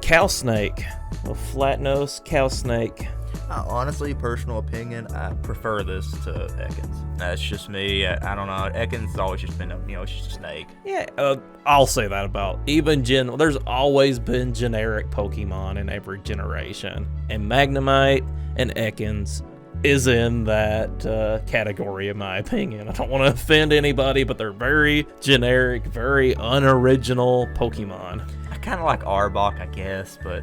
cow snake. A flat-nosed cow snake. Honestly, personal opinion, I prefer this to Ekans. That's just me. I don't know. Ekans has always just been, it's just a snake. Yeah, I'll say that about even there's always been generic Pokemon in every generation. And Magnemite and Ekans is in that category, in my opinion. I don't want to offend anybody, but they're very generic, very unoriginal Pokemon. I kind of like Arbok, I guess, but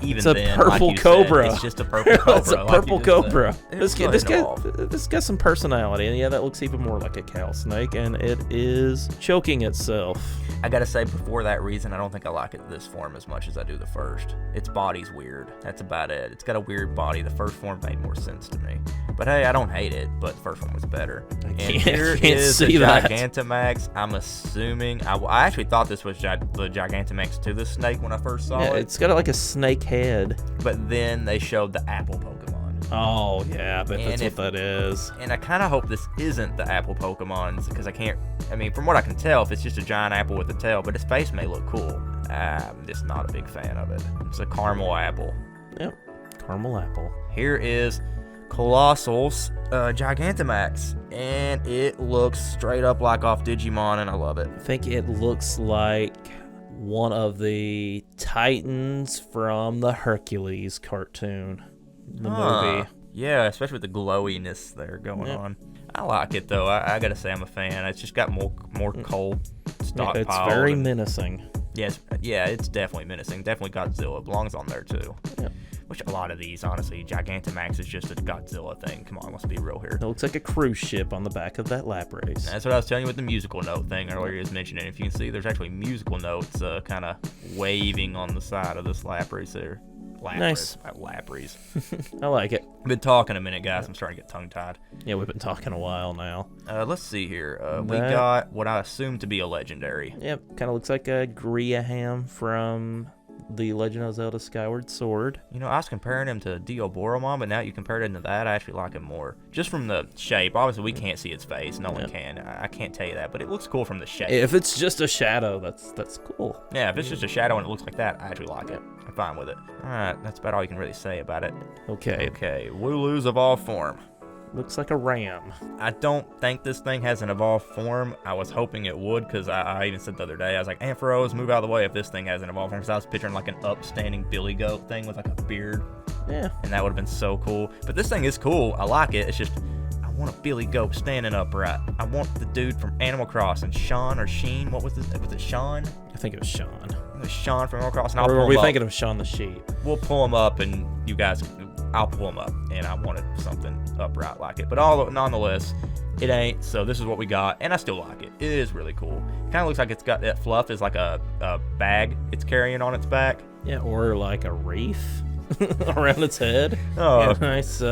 even it's a then, purple like cobra. Said, it's just a purple cobra. It's a purple cobra. This got some personality, and yeah, that looks even more like a cow snake, and it is choking itself. I gotta say, before that reason, I don't think I like it this form as much as I do the first. Its body's weird. That's about it. It's got a weird body. The first form made more sense to me. But hey, I don't hate it, but the first one was better. And here is the Gigantamax. I'm assuming, I actually thought this was the Gigantamax to the snake when I first saw it. It's got like a snake head. But then they showed the apple Pokemon. Oh, yeah, I bet that's what that is. And I kind of hope this isn't the apple Pokemons, because from what I can tell, if it's just a giant apple with a tail, but its face may look cool. I'm just not a big fan of it. It's a caramel apple. Yep, caramel apple. Here is Colossal's Gigantamax, and it looks straight up like off Digimon, and I love it. I think it looks like one of the Titans from the Hercules cartoon. The movie. Yeah, especially with the glowiness there going on. I like it though. I gotta say I'm a fan. It's just got more coal stockpiled. It's very menacing. Yes, it's definitely menacing. Definitely Godzilla belongs on there too. Yep. Which a lot of these, honestly, Gigantamax is just a Godzilla thing. Come on, let's be real here. It looks like a cruise ship on the back of that Lapras. That's what I was telling you with the musical note thing earlier. You was mentioning. If you can see, there's actually musical notes kind of waving on the side of this Lapras there. Nice. Lapras. I like it. Been talking a minute, guys. I'm starting to get tongue-tied. Yeah, we've been talking a while now. Let's see here. We got what I assume to be a legendary. Yep, kind of looks like a Griaham from The Legend of Zelda Skyward Sword. I was comparing him to Deoboromon, but now you compared him to that, I actually like him more. Just from the shape. Obviously, we can't see its face. No one can. I can't tell you that, but it looks cool from the shape. If it's just a shadow, that's cool. Yeah, if it's just a shadow and it looks like that, I actually like it. I'm fine with it. Alright, that's about all you can really say about it. Okay, Wooloo's evolved form. Looks like a ram. I don't think this thing has an evolved form. I was hoping it would, because I even said the other day, I was like, Ampharos, move out of the way if this thing has an evolved form. Because I was picturing like an upstanding billy goat thing with like a beard. Yeah. And that would have been so cool. But this thing is cool. I like it. It's just, I want a billy goat standing upright. I want the dude from Animal Crossing, Sean or Sheen. What was this? Was it Sean? I think it was Sean. It was Sean from Animal Crossing. Or were we thinking of Sean the Sheep? We'll pull him up, and you guys, I'll pull him up, and I wanted something upright like it. But nonetheless, it ain't, so this is what we got, and I still like it. It is really cool. It kind of looks like it's got that fluff is like a bag it's carrying on its back. Yeah, or like a wreath around its head. Oh. Yeah, nice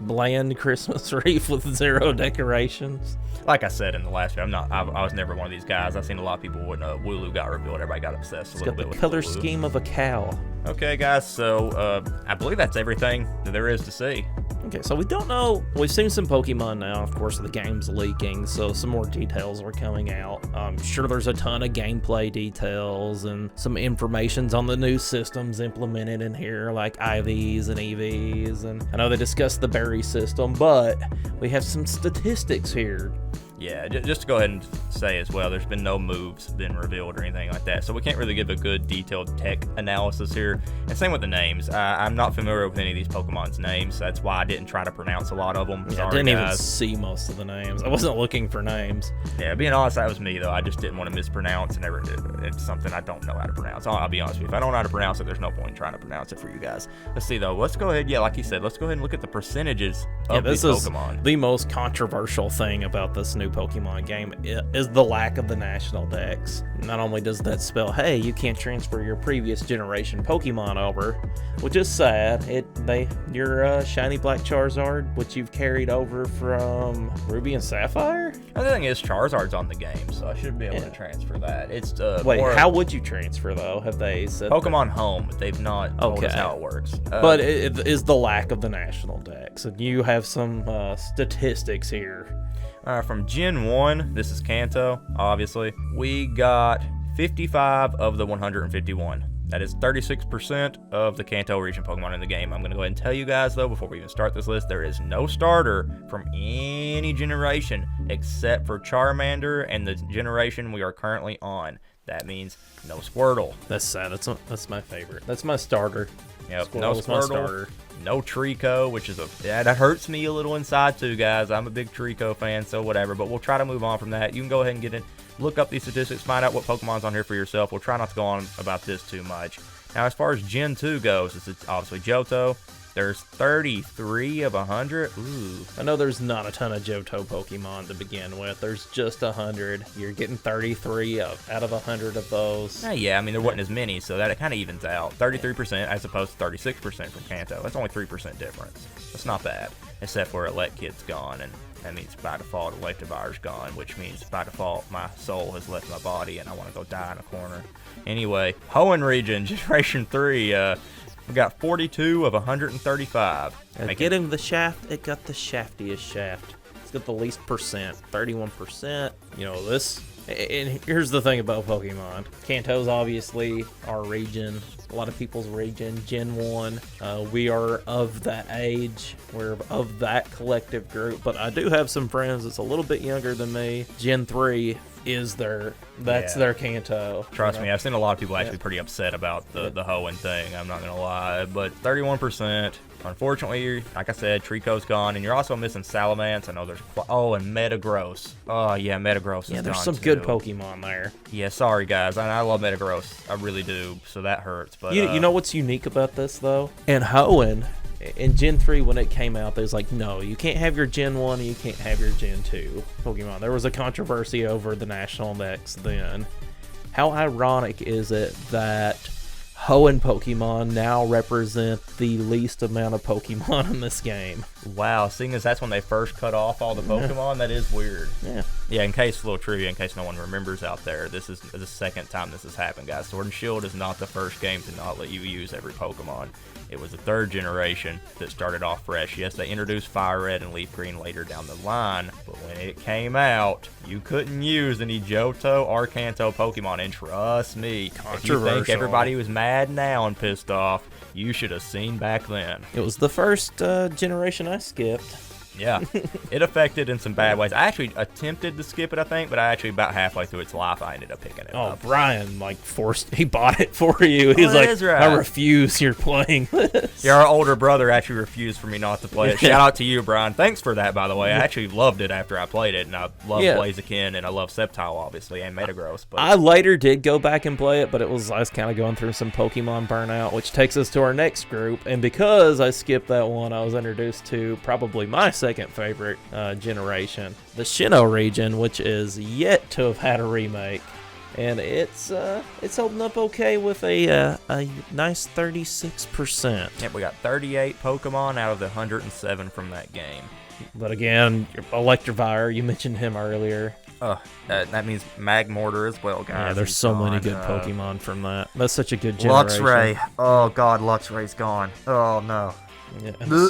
bland Christmas wreath with 0 decorations. Like I said in the last video, I was never one of these guys. I've seen a lot of people when Wooloo got revealed, everybody got obsessed a little bit with It's got the color Wooloo. scheme of a cow. Okay, guys, so I believe that's everything that there is to see. Okay, so we don't know. We've seen some Pokemon now. Of course, the game's leaking, so some more details are coming out. I'm sure there's a ton of gameplay details and some informations on the new systems implemented in here, like IVs and EVs. And I know they discussed the berry system, but we have some statistics here. Yeah, just to go ahead and say as well, there's been no moves been revealed or anything like that, so we can't really give a good detailed tech analysis here. And same with the names. I'm not familiar with any of these Pokemon's names, so that's why I didn't try to pronounce a lot of them. Yeah, Sorry, I didn't guys. even see most of the names. I wasn't looking for names. Yeah, being honest, that was me, though. I just didn't want to mispronounce, and it's something I don't know how to pronounce. I'll be honest with you. If I don't know how to pronounce it, there's no point in trying to pronounce it for you guys. Let's see, though. Let's go ahead. Yeah, like you said, let's go ahead and look at the percentages of these Pokemon. The most controversial thing about this new Pokemon game is the lack of the national dex. Not only does that spell, hey, you can't transfer your previous generation Pokemon over, which is sad. Your shiny black Charizard, which you've carried over from Ruby and Sapphire. The thing is, Charizard's on the game, so I should be able to transfer that. It's wait, how would you transfer though? Have they said Pokemon Home? They've not told us how it works. But it is the lack of the national dex, and you have some statistics here. From Gen 1, this is Kanto, obviously. We got 55 of the 151. That is 36% of the Kanto region Pokemon in the game. I'm going to go ahead and tell you guys, though, before we even start this list, there is no starter from any generation except for Charmander and the generation we are currently on. That means no Squirtle. That's sad. That's my favorite. That's my starter. Yep, no Squirtle. No Trico, which is that hurts me a little inside too, guys. I'm a big Trico fan, so whatever. But we'll try to move on from that. You can go ahead and get in, look up these statistics, find out what Pokemon's on here for yourself. We'll try not to go on about this too much. Now, as far as Gen 2 goes, it's obviously Johto. There's 33 of 100. Ooh. I know there's not a ton of Johto Pokemon to begin with. There's just 100. You're getting 33 out of 100 of those. Yeah, I mean, there wasn't as many, so that it kind of evens out. 33% as opposed to 36% from Kanto. That's only 3% difference. That's not bad, except for Elekid's gone, and that means by default Electivire's gone, which means by default my soul has left my body and I want to go die in a corner. Anyway, Hoenn region, Generation 3, we got 42 of 135. Get him the shaft. It got the shaftiest shaft. It's got the least percent, 31%. You know, this. And here's the thing about Pokemon. Kanto's obviously our region. A lot of people's region. Gen 1. We are of that age. We're of that collective group. But I do have some friends that's a little bit younger than me. Gen 3 is their Kanto. Trust me, I've seen a lot of people actually pretty upset about the Hoenn thing. I'm not gonna lie, but 31%. Unfortunately, like I said, Trico's gone, and you're also missing Salamence. I know there's and Metagross. Oh yeah, Metagross is gone. Yeah, there's some too. good Pokemon there. Yeah, sorry guys, I love Metagross. I really do. So that hurts. But you know what's unique about this though? And Hoenn. In Gen 3, when it came out, there's like, no, you can't have your Gen 1 and you can't have your Gen 2 Pokemon. There was a controversy over the national decks then. How ironic is it that Hoenn Pokemon now represent the least amount of Pokemon in this game? Wow, seeing as that's when they first cut off all the Pokemon, that is weird. Yeah, in case, little trivia, in case no one remembers out there, this is the second time this has happened, guys. Sword and Shield is not the first game to not let you use every Pokemon. It was the third generation that started off fresh. Yes, they introduced Fire Red and Leaf Green later down the line, but when it came out, you couldn't use any Johto or Kanto Pokemon, and trust me, if you think everybody was mad now and pissed off, you should have seen back then. It was the first generation I skipped. Yeah, it affected in some bad ways. I actually attempted to skip it, I think, but I actually about halfway through its life, I ended up picking it up. Oh, Brian, he bought it for you. He's like, right. I refuse, you're playing this. Yeah, our older brother actually refused for me not to play it. Shout out to you, Brian. Thanks for that, by the way. I actually loved it after I played it, and I love Blaziken, and I love Sceptile, obviously, and Metagross. But I later did go back and play it, but I was kind of going through some Pokemon burnout, which takes us to our next group, and because I skipped that one, I was introduced to probably my second favorite generation, the Sinnoh region, which is yet to have had a remake, and it's holding up okay with a nice 36%. Yep, we got 38 Pokemon out of the 107 from that game. But again, Electivire, you mentioned him earlier. That means Magmortar as well, guys. Yeah, there's so many good Pokemon from that. That's such a good generation. Luxray. Oh god, Luxray's gone. Oh no. Yeah,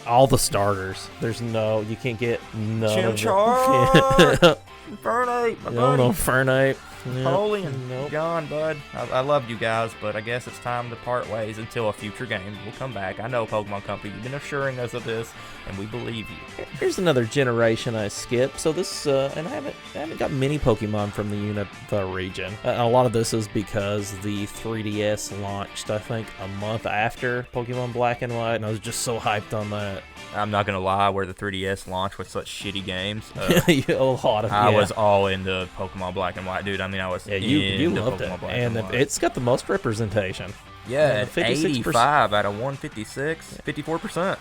all the starters. You can't get none of Chimchar! Fernape, no Fernape. Napoleon, gone, bud. I loved you guys, but I guess it's time to part ways until a future game. We'll come back. I know, Pokemon Company, you've been assuring us of this, and we believe you. Here's another generation I skipped. So this, and I haven't got many Pokemon from the region. A lot of this is because the 3DS launched, I think, a month after Pokemon Black and White, and I was just so hyped on that. I'm not gonna lie, where the 3DS launched with such shitty games, I was all into Pokemon Black and White, dude. I mean, I was you loved Pokemon it, Black and it's got the most representation. Yeah, 85 out of 156, 54%.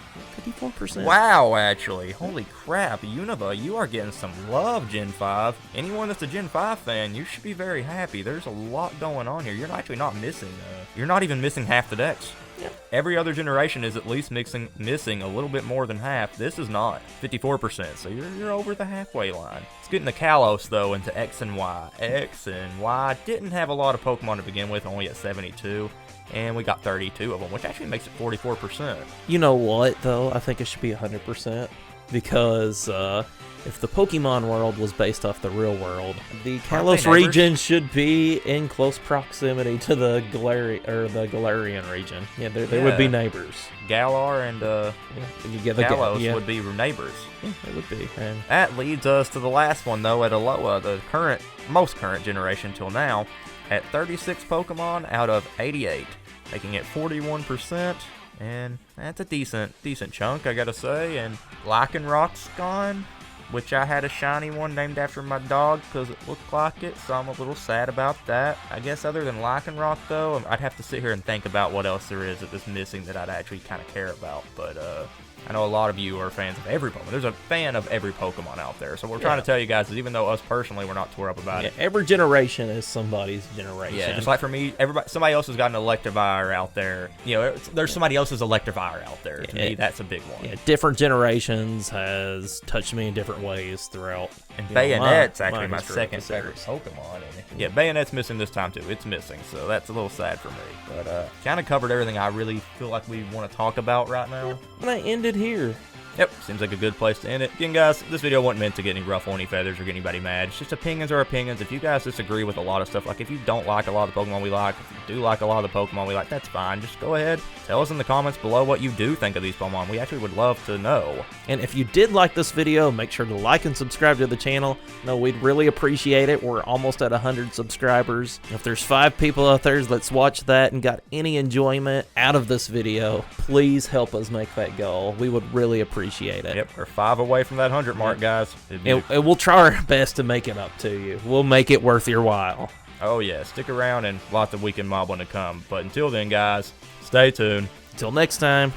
54%. Wow, actually, holy crap, Unova, you are getting some love, Gen 5. Anyone that's a Gen 5 fan, you should be very happy. There's a lot going on here. You're actually not missing. You're not even missing half the decks. Yep. Every other generation is at least missing a little bit more than half. This is not 54%, so you're over the halfway line. Let's get into Kalos though, into X and Y. X and Y didn't have a lot of Pokemon to begin with, only at 72, and we got 32 of them, which actually makes it 44%. You know what though? I think it should be 100%. because if the Pokemon world was based off the real world, the Kalos neighbors? region should be in close proximity to the Galarian region. Yeah, they would be neighbors. Galar and Kalos would be neighbors. Yeah, they would be. And That leads us to the last one, though, at Alola, the most current generation till now, at 36 Pokemon out of 88, making it 41%, and that's a decent chunk, I gotta say. And Lycanrock's gone, which I had a shiny one named after my dog because it looked like it, so I'm a little sad about that. I guess other than Lycanrock, though, I'd have to sit here and think about what else there is that's missing that I'd actually kind of care about, but I know a lot of you are fans of every Pokemon. There's a fan of every Pokemon out there. So what we're trying to tell you guys is even though us personally, we're not tore up about it. Every generation is somebody's generation. Yeah, just like for me, somebody else has got an Electivire out there. You know, there's somebody else's Electivire out there. To me, that's a big one. Yeah, different generations has touched me in different ways throughout. And Bayonet's actually my second favorite Pokemon. And yeah, Bayonet's missing this time too. It's missing, so that's a little sad for me. But kind of covered everything I really feel like we want to talk about right now. And I ended here. Yep, seems like a good place to end it. Again, guys, this video wasn't meant to get any ruffle any feathers or get anybody mad. It's just opinions are opinions. If you guys disagree with a lot of stuff, like if you don't like a lot of the Pokemon we like, if you do like a lot of the Pokemon we like, that's fine. Just go ahead, tell us in the comments below what you do think of these Pokemon. We actually would love to know. And if you did like this video, make sure to like and subscribe to the channel. No, we'd really appreciate it. We're almost at 100 subscribers. If there's 5 people out there that's watched that and got any enjoyment out of this video, please help us make that goal. We would really appreciate it. Yep, we're 5 away from that 100 mark, guys. And we'll try our best to make it up to you. We'll make it worth your while. Oh yeah, stick around and lots of Weekend Moblin to come. But until then, guys, stay tuned. Until next time.